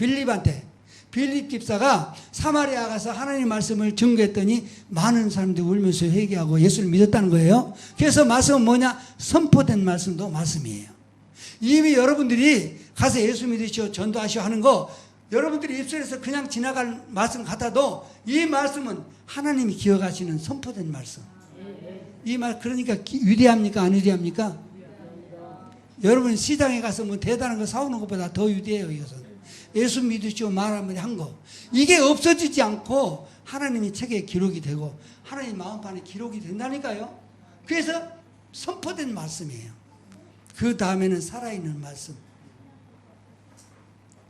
빌립 집사가 사마리아 가서 하나님의 말씀을 증거했더니 많은 사람들이 울면서 회개하고 예수를 믿었다는 거예요. 그래서 말씀은 뭐냐? 선포된 말씀도 말씀이에요. 이미 여러분들이 가서 예수 믿으시오, 전도하시오 하는 거 여러분들이 입술에서 그냥 지나갈 말씀 같아도 이 말씀은 하나님이 기억하시는 선포된 말씀. 이 말 그러니까 위대합니까? 안 위대합니까? 여러분 시장에 가서 뭐 대단한 거 사오는 것보다 더 위대해요. 이것은 예수 믿으시오 말하면 한 거, 이게 없어지지 않고 하나님이 책에 기록이 되고 하나님 마음판에 기록이 된다니까요. 그래서 선포된 말씀이에요. 그 다음에는 살아있는 말씀.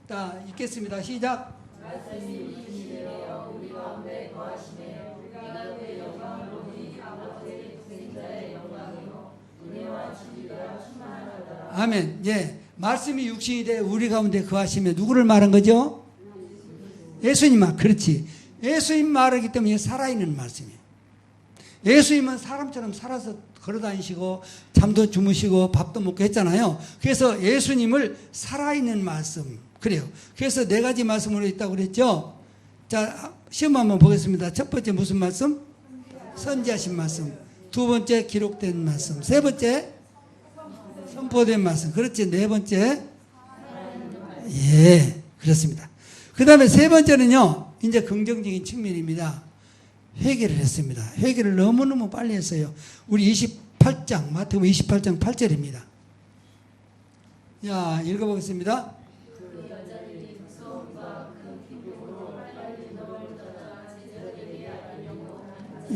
자, 읽겠습니다. 시작. 말씀이 이시되어 우리 가운데 거하시네. 우리가 그의 영광을 보니 아버지의 독생자의 영광이요 은혜와 진리가 충만하더라. 아멘. 예, 말씀이 육신이 돼 우리 가운데 거하시며 누구를 말한 거죠? 예수님 말. 그렇지. 예수님 말하기 때문에 살아있는 말씀이에요. 예수님은 사람처럼 살아서 걸어다니시고 잠도 주무시고 밥도 먹고 했잖아요. 그래서 예수님을 살아있는 말씀. 그래요. 그래서 4가지 말씀으로 있다고 그랬죠. 자, 시험 한번 보겠습니다. 첫 번째 무슨 말씀? 선지하신 말씀. 두 번째 기록된 말씀. 세 번째 선포된 말씀. 그렇지. 네 번째 예, 그렇습니다. 그 다음에 세 번째는요, 이제 긍정적인 측면입니다. 회개를 했습니다. 회개를 너무너무 빨리 했어요. 우리 28장, 마태복음 28장 8절입니다. 야, 읽어보겠습니다.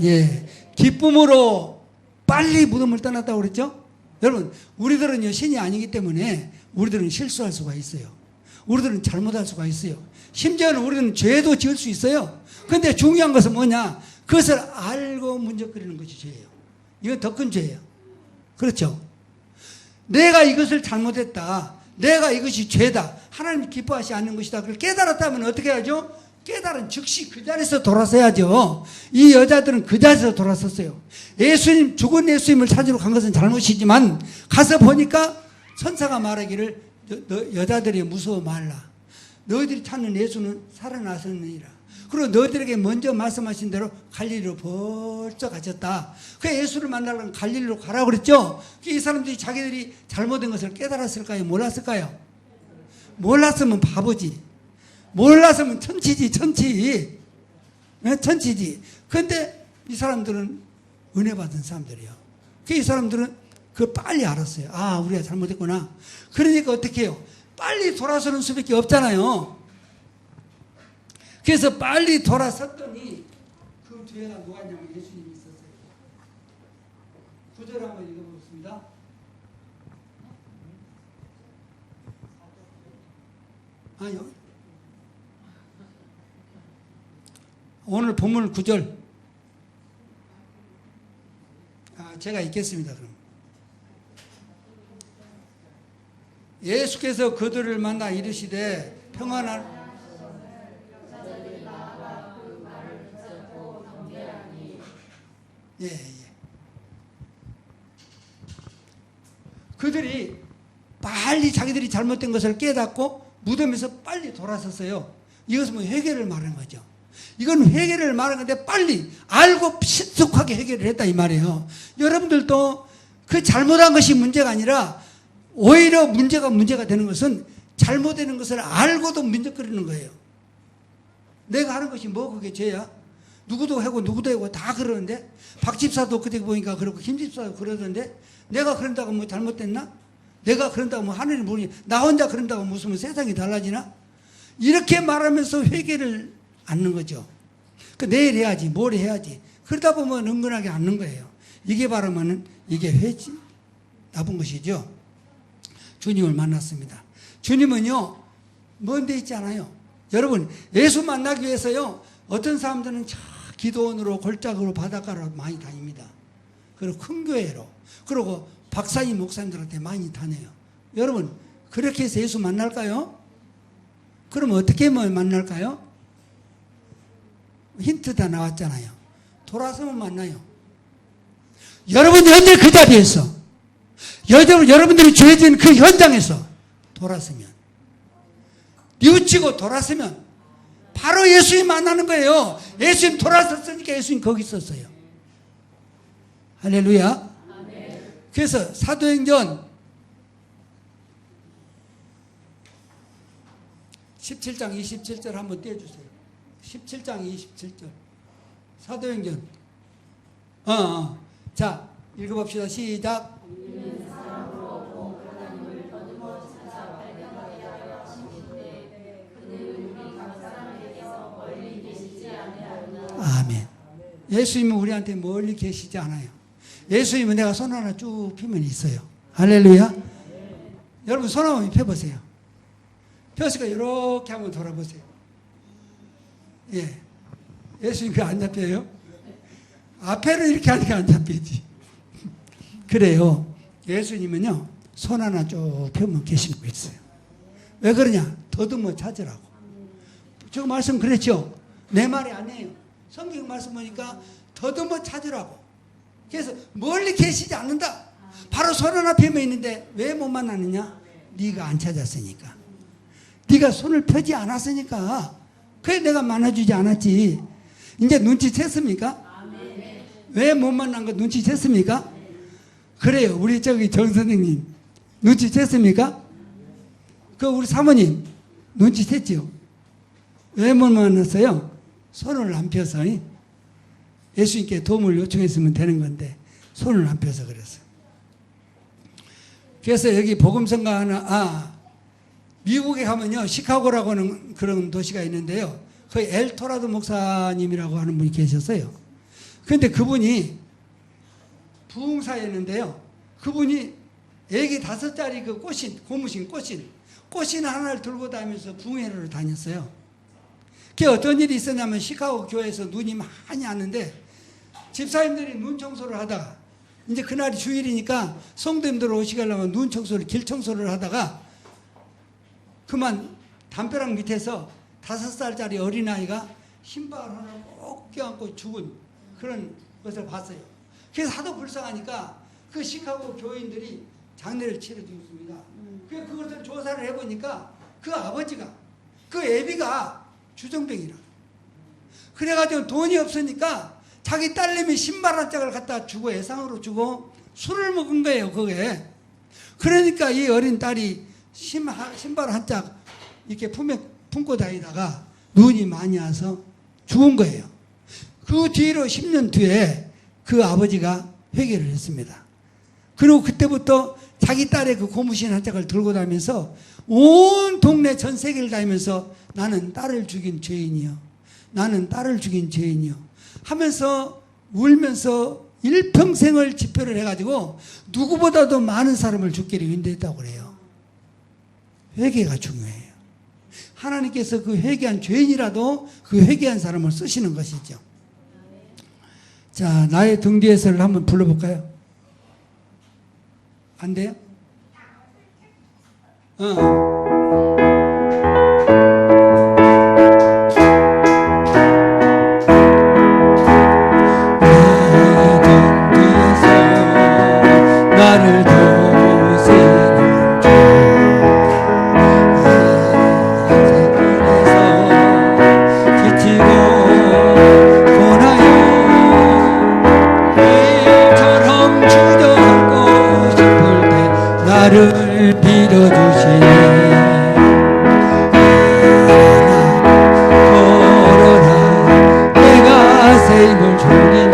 예, 기쁨으로 빨리 무덤을 떠났다고 그랬죠? 여러분, 우리들은요, 신이 아니기 때문에 우리들은 실수할 수가 있어요. 우리들은 잘못할 수가 있어요. 심지어는 우리는 죄도 지을 수 있어요. 근데 중요한 것은 뭐냐? 그것을 알고 문제거리는 것이 죄예요. 이건 더 큰 죄예요. 그렇죠? 내가 이것을 잘못했다. 내가 이것이 죄다. 하나님 기뻐하지 않는 것이다. 그걸 깨달았다면 어떻게 해야죠? 깨달은 즉시 그 자리에서 돌아서야죠. 이 여자들은 그 자리에서 돌아섰어요. 예수님, 죽은 예수님을 찾으러 간 것은 잘못이지만 가서 보니까 천사가 말하기를 여자들이 무서워 말라. 너희들이 찾는 예수는 살아나셨느니라. 그리고 너희들에게 먼저 말씀하신 대로 갈릴리로 벌써 가셨다. 그 예수를 만나려면 갈릴리로 가라고 그랬죠. 이 사람들이 자기들이 잘못된 것을 깨달았을까요? 몰랐을까요? 몰랐으면 바보지. 몰랐으면 천치지, 천치. 천치지. 근데 이 사람들은 은혜 받은 사람들이에요. 이 사람들은 그걸 빨리 알았어요. 아, 우리가 잘못했구나. 그러니까 어떻게 해요? 빨리 돌아서는 수밖에 없잖아요. 그래서 빨리 돌아섰더니 그 뒤에가 누가 있냐면 예수님이 있었어요. 9절 한번 읽어보겠습니다. 아니요. 오늘 본문 9절. 제가 읽겠습니다. 그럼. 예수께서 그들을 만나 이르시되 평안한 예. 그들이 빨리 자기들이 잘못된 것을 깨닫고 무덤에서 빨리 돌아섰어요. 이것은 뭐 회개를 말하는 거죠. 이건 회개를 말하는 건데 빨리 알고 신속하게 회개를 했다 이 말이에요. 여러분들도 그 잘못한 것이 문제가 아니라 오히려 문제가 되는 것은 잘못되는 것을 알고도 문제거리는 거예요. 내가 하는 것이 뭐 그게 죄야? 누구도 하고 누구도 하고 다 그러는데 박 집사도 그때 보니까 그러고 김 집사도 그러던데 내가 그런다고 뭐 잘못됐나? 내가 그런다고 뭐 하늘이 모르니 나 혼자 그런다고 무슨 세상이 달라지나? 이렇게 말하면서 회개를 않는 거죠. 내일 해야지 뭘 해야지 그러다 보면 은근하게 않는 거예요. 이게 바라면은 이게 회지 나쁜 것이죠. 주님을 만났습니다. 주님은요 먼 데 있지 않아요. 여러분 예수 만나기 위해서요 어떤 사람들은 저 기도원으로 골짜기로 바닷가로 많이 다닙니다. 그리고 큰 교회로 그리고 박사님 목사님들한테 많이 다녀요. 여러분 그렇게 해서 예수 만날까요? 그럼 어떻게 만날까요? 힌트 다 나왔잖아요. 돌아서면 만나요. 여러분이 언제 그 자리에서 여러분들이 죄진 그 현장에서 돌아서면 뉘우치고 돌아서면 바로 예수님 만나는 거예요. 예수님 돌아섰으니까 예수님 거기 있었어요. 할렐루야. 그래서 사도행전 17장 27절 한번 떼어주세요. 17장 27절 사도행전 자 읽어봅시다. 시작. 아멘. 예수님은 우리한테 멀리 계시지 않아요. 예수님은 내가 손 하나 쭉 펴면 있어요. 할렐루야. 여러분 손 한번 펴보세요. 펴시고 이렇게 한번 돌아보세요. 예. 예수님 그 안 잡혀요? 앞에를 이렇게 하니까 안 잡히지. 그래요. 예수님은요 손 하나 쭉 펴면 계시고 있어요. 왜 그러냐? 더듬어 찾으라고. 저 말씀 그랬죠? 내 말이 아니에요. 성경 말씀 보니까 더듬어 찾으라고. 그래서 멀리 계시지 않는다. 바로 손 하나 펴면 있는데 왜 못 만나느냐? 네가 안 찾았으니까. 네가 손을 펴지 않았으니까. 그래 내가 만나주지 않았지. 이제 눈치챘습니까? 왜 못 만난 거 눈치챘습니까? 그래요. 우리 저기 정 선생님 눈치챘습니까? 그 우리 사모님 눈치챘죠? 왜 못 만났어요? 손을 안 펴서. 예수님께 도움을 요청했으면 되는 건데 손을 안 펴서 그랬어요. 그래서 여기 복음성가 하나, 미국에 가면요, 시카고라고 하는 그런 도시가 있는데요. 거기 엘토라도 목사님이라고 하는 분이 계셨어요. 그런데 그분이 부흥사였는데요. 그분이 애기 5살짜리 그 꽃신 하나를 들고 다니면서 부흥회를 다녔어요. 그게 어떤 일이 있었냐면 시카고 교회에서 눈이 많이 왔는데 집사님들이 눈 청소를 하다가 이제 그날이 주일이니까 성도님들 오시게 하려면 눈 청소를, 길 청소를 하다가 그만 담벼락 밑에서 5살짜리 어린아이가 신발 하나를 꼭 껴안고 죽은 그런 것을 봤어요. 그래서 하도 불쌍하니까 그 시카고 교인들이 장례를 치러주었습니다. 그래서 그것을 조사를 해보니까 그 아버지가, 그 애비가 주정뱅이라. 그래가지고 돈이 없으니까 자기 딸내미 신발 한 짝을 갖다 주고 애상으로 주고 술을 먹은 거예요, 그게. 그러니까 이 어린 딸이 신발 한 짝 이렇게 품에 품고 다니다가 눈이 많이 와서 죽은 거예요. 그 뒤로 10년 뒤에 그 아버지가 회개를 했습니다. 그리고 그때부터 자기 딸의 그 고무신 한 짝을 들고 다니면서 온 동네 전 세계를 다니면서 나는 딸을 죽인 죄인이요. 나는 딸을 죽인 죄인이요. 하면서 울면서 일평생을 집회를 해가지고 누구보다도 많은 사람을 죽기를 인도했다고 그래요. 회개가 중요해요. 하나님께서 그 회개한 죄인이라도 그 회개한 사람을 쓰시는 것이죠. 자, 나의 등 뒤에서를 한번 불러볼까요? 안 돼요? 나를 도우시는 주 지치고 고나요 일처럼 주저앉고 싶을 때 나를 빌어주시네. 걸어라 내가 새 힘을 주리니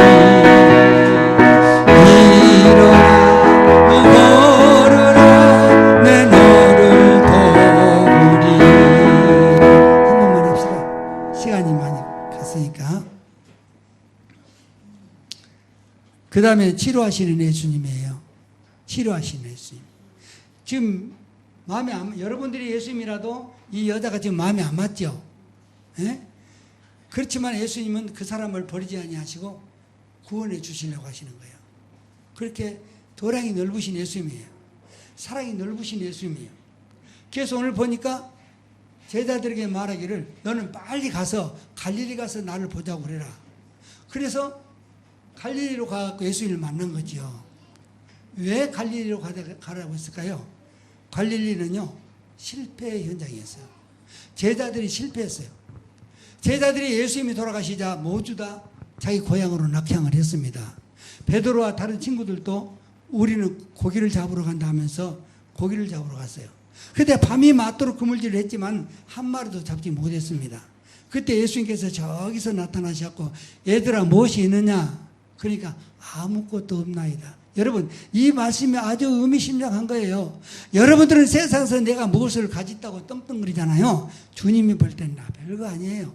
그 다음에 치료하시는 예수님이에요. 치료하시는 예수님. 지금 마음에 여러분들이 예수님이라도 이 여자가 지금 마음에 안 맞죠? 예? 그렇지만 예수님은 그 사람을 버리지 아니하시고 구원해 주시려고 하시는 거예요. 그렇게 도량이 넓으신 예수님이에요. 사랑이 넓으신 예수님이에요. 그래서 오늘 보니까 제자들에게 말하기를 너는 빨리 가서 갈릴리 가서 나를 보자고 그래라. 그래서 갈릴리로 가서 예수님을 만난 거죠. 왜 갈릴리로 가라고 했을까요? 갈릴리는요, 실패의 현장이었어요. 제자들이 실패했어요. 제자들이 예수님이 돌아가시자 모두 다 자기 고향으로 낙향을 했습니다. 베드로와 다른 친구들도 우리는 고기를 잡으러 간다 하면서 고기를 잡으러 갔어요. 그때 밤이 맞도록 그물질을 했지만 한 마리도 잡지 못했습니다. 그때 예수님께서 저기서 나타나셨고 얘들아 무엇이 있느냐? 그러니까 아무것도 없나이다. 여러분 이 말씀이 아주 의미심장한 거예요. 여러분들은 세상에서 내가 무엇을 가졌다고 떵떵거리잖아요. 주님이 볼 때는 나 별거 아니에요.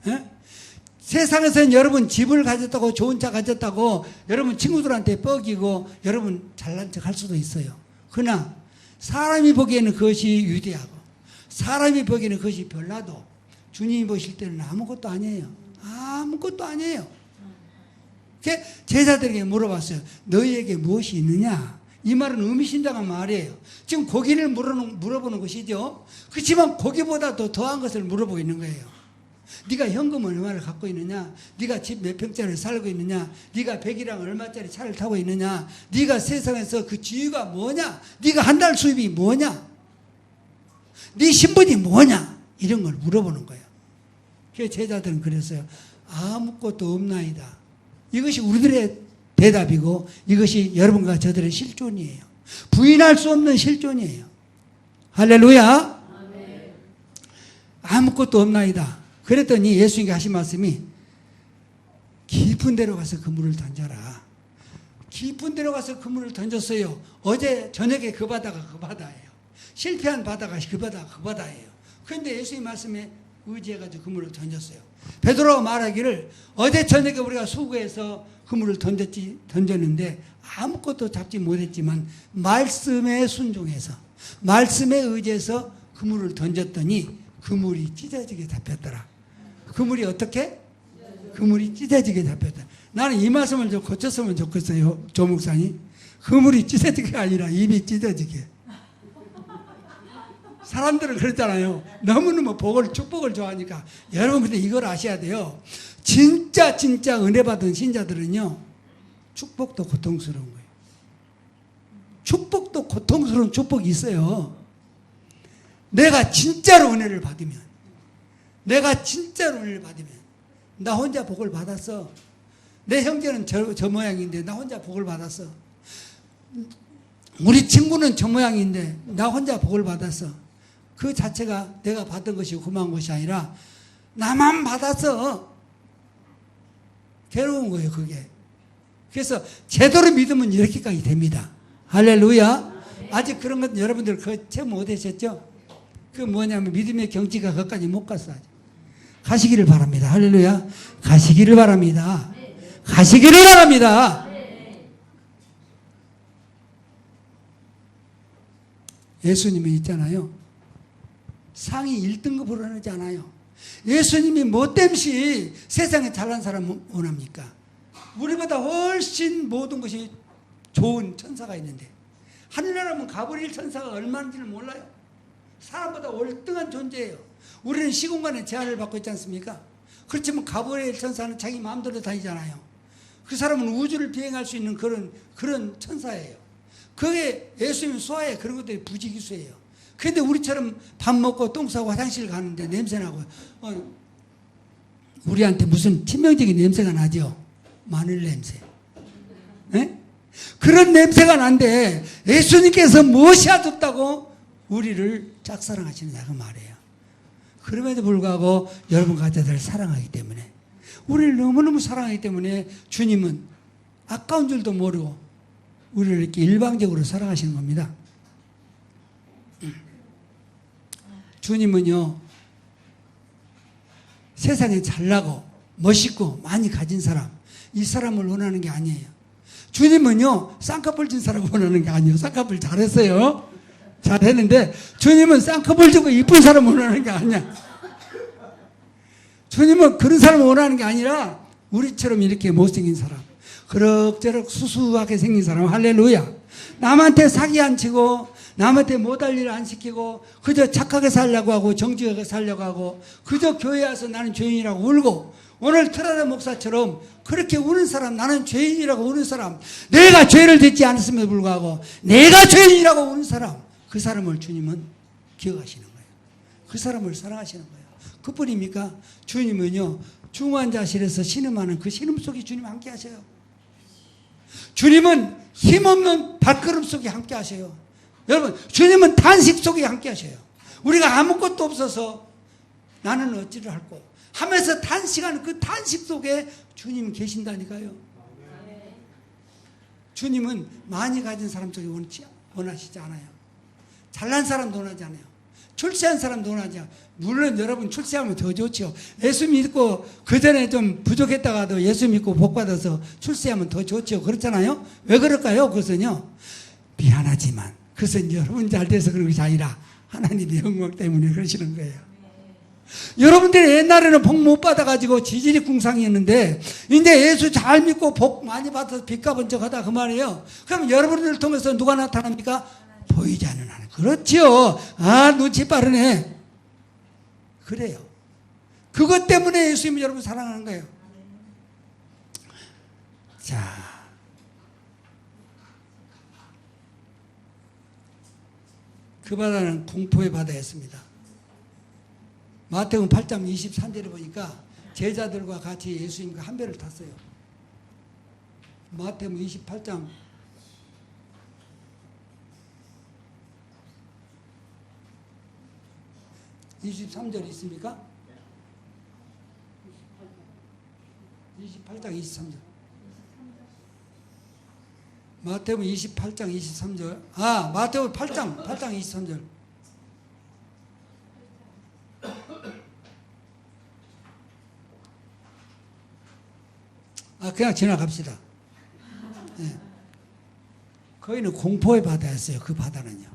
에? 세상에서는 여러분 집을 가졌다고 좋은 차 가졌다고 여러분 친구들한테 뻐기고 여러분 잘난 척 할 수도 있어요. 그러나 사람이 보기에는 그것이 위대하고 사람이 보기에는 그것이 별나도 주님이 보실 때는 아무것도 아니에요. 아무것도 아니에요. 제자들에게 물어봤어요. 너희에게 무엇이 있느냐? 이 말은 의미심장한 말이에요. 지금 고기를 물어보는 것이죠. 그렇지만 고기보다 더 더한 것을 물어보고 있는 거예요. 네가 현금을 얼마를 갖고 있느냐? 네가 집 몇 평짜리를 살고 있느냐? 네가 100이랑 얼마짜리 차를 타고 있느냐? 네가 세상에서 그 지위가 뭐냐? 네가 한 달 수입이 뭐냐? 네 신분이 뭐냐? 이런 걸 물어보는 거예요. 그래서 제자들은 그랬어요. 아무것도 없나이다. 이것이 우리들의 대답이고 이것이 여러분과 저들의 실존이에요. 부인할 수 없는 실존이에요. 할렐루야. 아무것도 없나이다. 그랬더니 예수님께 하신 말씀이 깊은 데로 가서 그물을 던져라. 깊은 데로 가서 그물을 던졌어요. 어제 저녁에 그 바다가 그 바다예요. 실패한 바다가 그 바다가 그 바다예요. 그런데 예수님 말씀에 의지해가지고 그물을 던졌어요. 베드로가 말하기를 어제 저녁에 우리가 수고해서 그물을 던졌는데 아무것도 잡지 못했지만 말씀에 순종해서 말씀에 의지해서 그물을 던졌더니 그물이 찢어지게 잡혔더라. 그물이 어떻게? 그물이 찢어지게 잡혔다. 나는 이 말씀을 좀 고쳤으면 좋겠어요. 조 목사님. 그물이 찢어지게가 아니라 입이 찢어지게. 사람들은 그랬잖아요. 너무너무 축복을 좋아하니까. 여러분 근데 이걸 아셔야 돼요. 진짜 은혜 받은 신자들은요. 축복도 고통스러운 거예요. 축복도 고통스러운 축복이 있어요. 내가 진짜로 은혜를 받으면 나 혼자 복을 받았어. 내 형제는 저 모양인데 나 혼자 복을 받았어. 우리 친구는 저 모양인데 나 혼자 복을 받았어. 그 자체가 내가 받은 것이 고마운 것이 아니라 나만 받았어. 괴로운 거예요, 그게. 그래서 제대로 믿으면 이렇게까지 됩니다. 할렐루야. 아직 그런 것 여러분들 체험 못하셨죠? 그 뭐냐면 믿음의 경지가 거기까지 못 갔어. 아직. 가시기를 바랍니다. 할렐루야. 가시기를 바랍니다. 가시기를 바랍니다. 예수님이 있잖아요. 상이 1등급으로 하지 않아요. 예수님이 뭐 땜시 세상에 잘난 사람 원합니까? 우리보다 훨씬 모든 것이 좋은 천사가 있는데 하늘나라면 가브리엘 천사가 얼마인지를 몰라요. 사람보다 월등한 존재예요. 우리는 시공간에 제한을 받고 있지 않습니까? 그렇지만 가브리엘 천사는 자기 마음대로 다니잖아요. 그 사람은 우주를 비행할 수 있는 그런 천사예요. 그게 예수님 소화에 그런 것들이 부지기수예요. 그런데 우리처럼 밥 먹고 똥 싸고 화장실 가는데 냄새나고 우리한테 무슨 치명적인 냄새가 나죠? 마늘 냄새. 네? 그런 냄새가 난데 예수님께서 무엇이 아둡다고 우리를 짝사랑하시느냐 그 말이에요. 그럼에도 불구하고 여러분 가족들을 사랑하기 때문에 우리를 너무너무 사랑하기 때문에 주님은 아까운 줄도 모르고 우리를 이렇게 일방적으로 사랑하시는 겁니다. 주님은요 세상에 잘나고 멋있고 많이 가진 사람 이 사람을 원하는 게 아니에요. 주님은요 쌍꺼풀 진 사람을 원하는 게 아니에요. 쌍꺼풀 잘했어요. 잘했는데 주님은 쌍꺼풀 지고 이쁜 사람을 원하는 게 아니야. 주님은 그런 사람을 원하는 게 아니라 우리처럼 이렇게 못생긴 사람 그럭저럭 수수하게 생긴 사람 할렐루야. 남한테 사기 안 치고 남한테 못할 일 안 시키고 그저 착하게 살려고 하고 정직하게 살려고 하고 그저 교회 와서 나는 죄인이라고 울고 오늘 트라라 목사처럼 그렇게 우는 사람 나는 죄인이라고 우는 사람 내가 죄를 짓지 않았음에도 불구하고 내가 죄인이라고 우는 사람 그 사람을 주님은 기억하시는 거예요. 그 사람을 사랑하시는 거예요. 그뿐입니까? 주님은요 중환자실에서 신음하는 그 신음 속에 주님 함께 하셔요. 주님은 힘없는 발걸음 속에 함께 하셔요. 여러분 주님은 탄식 속에 함께 하셔요. 우리가 아무것도 없어서 나는 어찌를 할꼬 하면서 탄식하는 그 탄식 속에 주님은 계신다니까요. 주님은 많이 가진 사람 쪽에 원하시지 않아요. 잘난 사람도 원하지 않아요. 출세한 사람도 원하지 않아요. 물론 여러분 출세하면 더 좋죠. 예수 믿고 그 전에 좀 부족했다가도 예수 믿고 복 받아서 출세하면 더 좋죠. 그렇잖아요. 왜 그럴까요? 그것은요 미안하지만 그것은 여러분 잘 돼서 그런 것이 아니라 하나님의 영광 때문에 그러시는 거예요. 여러분들이 옛날에는 복 못 받아가지고 지질이 궁상이었는데 이제 예수 잘 믿고 복 많이 받아서 빚값은 척하다 그 말이에요. 그럼 여러분들을 통해서 누가 나타납니까? 보이지 않는 하나님. 그렇죠. 아 눈치 빠르네. 그래요. 그것 때문에 예수님이 여러분 사랑하는 거예요. 자, 그 바다는 공포의 바다였습니다. 마태복음 8장 23절에 보니까 제자들과 같이 예수님과 한 배를 탔어요. 마태복음 28장 23절 있습니까? 28장 23절. 마태복음 28장 23절. 마태복음 8장 23절. 그냥 지나갑시다. 네. 거기는 공포의 바다였어요. 그 바다는요.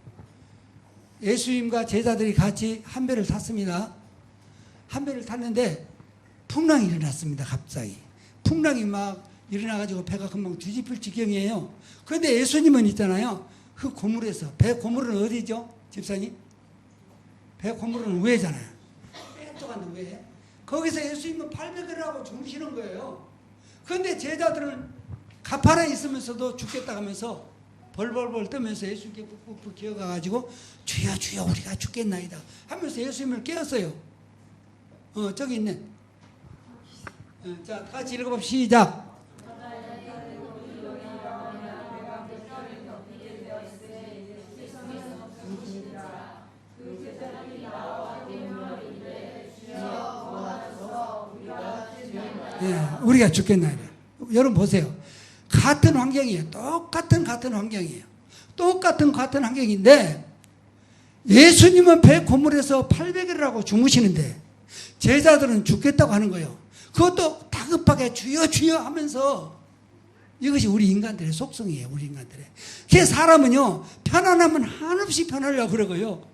예수님과 제자들이 같이 한 배를 탔습니다. 한 배를 탔는데 풍랑이 일어났습니다. 갑자기. 풍랑이 막 일어나가지고 배가 금방 뒤집힐 지경이에요. 그런데 예수님은 있잖아요. 그 고물에서, 배 고물은 어디죠? 집사님? 배 고물은 우회잖아요. 빼쪽한 우회. 거기서 예수님은 팔베개를 하고 주무시는 거예요. 그런데 제자들은 가판에 있으면서도 죽겠다 하면서 벌벌벌 떠면서 예수님께 푹푹 기어가가지고 주여 주여 우리가 죽겠나이다 하면서 예수님을 깨웠어요. 저기 있네. 자, 다 같이 읽어봅시다. 시작. 우리가 죽겠나이다. 여러분 보세요. 같은 환경이에요. 똑같은 환경이에요. 똑같은 환경인데 예수님은 배 고물에서 800일을 하고 주무시는데 제자들은 죽겠다고 하는 거예요. 그것도 다급하게 주여 주여 하면서. 이것이 우리 인간들의 속성이에요. 우리 인간들의. 그 사람은요 편안하면 한없이 편하려고 그러고요,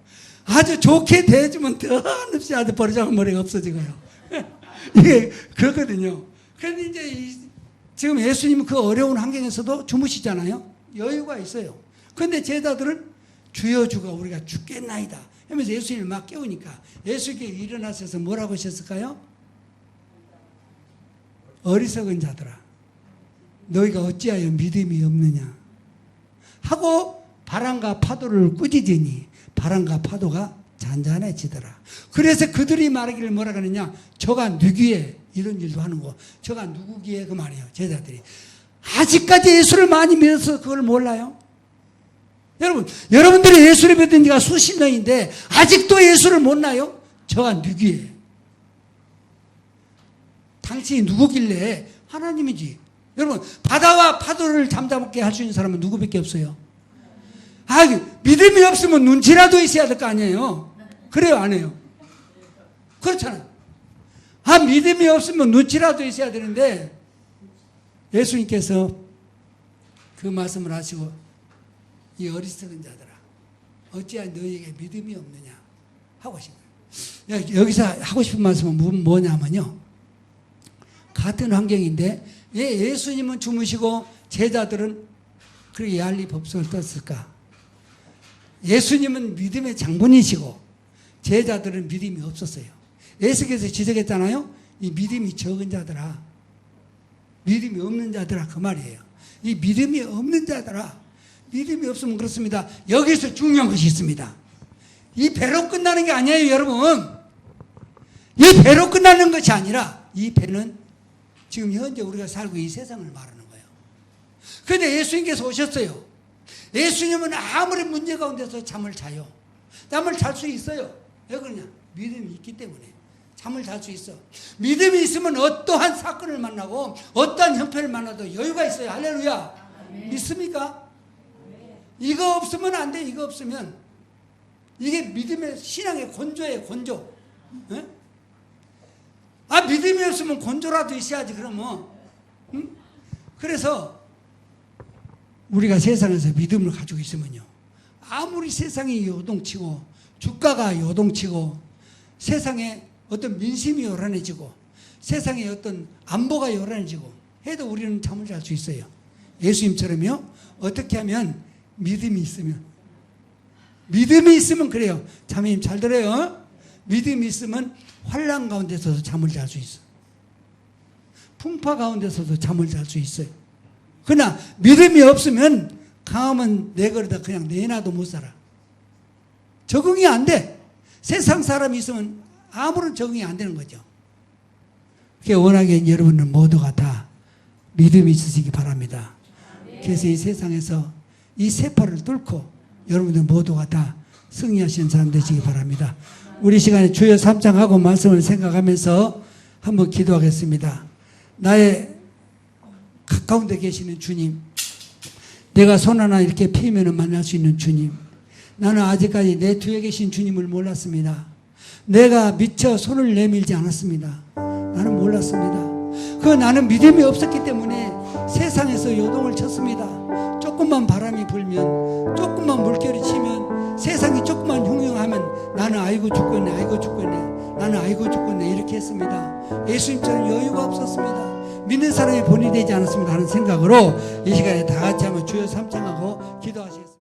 아주 좋게 대해주면 더 한없이 아주 버르장한 머리가 없어지고요. 이게 그렇거든요. 그런데 이제 지금 예수님은 그 어려운 환경에서도 주무시잖아요. 여유가 있어요. 그런데 제자들은 주여 주가 우리가 죽겠나이다 하면서 예수님을 막 깨우니까 예수님께 일어나셔서 뭐라고 하셨을까요? 어리석은 자들아 너희가 어찌하여 믿음이 없느냐 하고 바람과 파도를 꾸짖으니 바람과 파도가 잔잔해지더라. 그래서 그들이 말하기를 뭐라 그러느냐, 저가 누구에 이런 일도 하는 거, 저가 누구기에 그 말이에요. 제자들이 아직까지 예수를 많이 믿어서 그걸 몰라요. 여러분들이 예수를 믿은 지가 수십 년인데 아직도 예수를 몰라요? 저가 누구에, 당신이 누구길래? 하나님이지. 여러분 바다와 파도를 잠잠하게 할 수 있는 사람은 누구밖에 없어요. 믿음이 없으면 눈치라도 있어야 될 거 아니에요. 그래요 안 해요? 그렇잖아요. 믿음이 없으면 눈치라도 있어야 되는데 예수님께서 그 말씀을 하시고 이 어리석은 자들아 어찌하여 너희에게 믿음이 없느냐 하고 하신 거예요. 여기서 하고 싶은 말씀은 뭐냐면요, 같은 환경인데 왜 예수님은 주무시고 제자들은 그렇게 야리 법석을 떴을까? 예수님은 믿음의 장본이시고 제자들은 믿음이 없었어요. 예수께서 지적했잖아요. 이 믿음이 적은 자들아, 믿음이 없는 자들아, 그 말이에요. 이 믿음이 없는 자들아, 믿음이 없으면 그렇습니다. 여기서 중요한 것이 있습니다. 이 배로 끝나는 게 아니에요, 여러분. 이 배로 끝나는 것이 아니라 이 배는 지금 현재 우리가 살고 이 세상을 말하는 거예요. 그런데 예수님께서 오셨어요. 예수님은 아무리 문제 가운데서 잠을 자요. 잠을 잘 수 있어요. 왜 그러냐? 믿음이 있기 때문에 잠을 잘 수 있어. 믿음이 있으면 어떠한 사건을 만나고 어떠한 형편을 만나도 여유가 있어요. 할렐루야. 믿습니까? 이거 없으면 안 돼. 이거 없으면. 이게 믿음의 신앙의 곤조예요. 곤조. 에? 믿음이 없으면 곤조라도 있어야지 그러면. 응? 그래서 우리가 세상에서 믿음을 가지고 있으면요, 아무리 세상이 요동치고 주가가 요동치고 세상에 어떤 민심이 요란해지고 세상에 어떤 안보가 요란해지고 해도 우리는 잠을 잘 수 있어요. 예수님처럼요. 어떻게 하면 믿음이 있으면 그래요. 자매님 잘 들어요. 믿음이 있으면 환난 가운데서도 잠을 잘 수 있어. 풍파 가운데서도 잠을 잘 수 있어요. 그러나 믿음이 없으면 강하면 내버려다 그냥 내놔도 못 살아. 적응이 안 돼. 세상 사람이 있으면 아무런 적응이 안 되는 거죠. 그게 워낙에 여러분들 모두가 다 믿음이 있으시기 바랍니다. 그래서 이 세상에서 이 세파를 뚫고 여러분들 모두가 다 승리하시는 사람 되시기 바랍니다. 우리 시간에 주여 3장 하고 말씀을 생각하면서 한번 기도하겠습니다. 나의 가까운 데 계시는 주님, 내가 손 하나 이렇게 피면 만날 수 있는 주님, 나는 아직까지 내 뒤에 계신 주님을 몰랐습니다. 내가 미처 손을 내밀지 않았습니다. 나는 몰랐습니다. 나는 믿음이 없었기 때문에 세상에서 요동을 쳤습니다. 조금만 바람이 불면, 조금만 물결이 치면, 세상이 조금만 흉흉하면 나는 아이고 죽겠네, 아이고 죽겠네, 나는 아이고 죽겠네 이렇게 했습니다. 예수님처럼 여유가 없었습니다. 믿는 사람이 본이 되지 않았습니다 하는 생각으로 이 시간에 다 같이 한번 주여 삼창하고 기도하시겠습니다.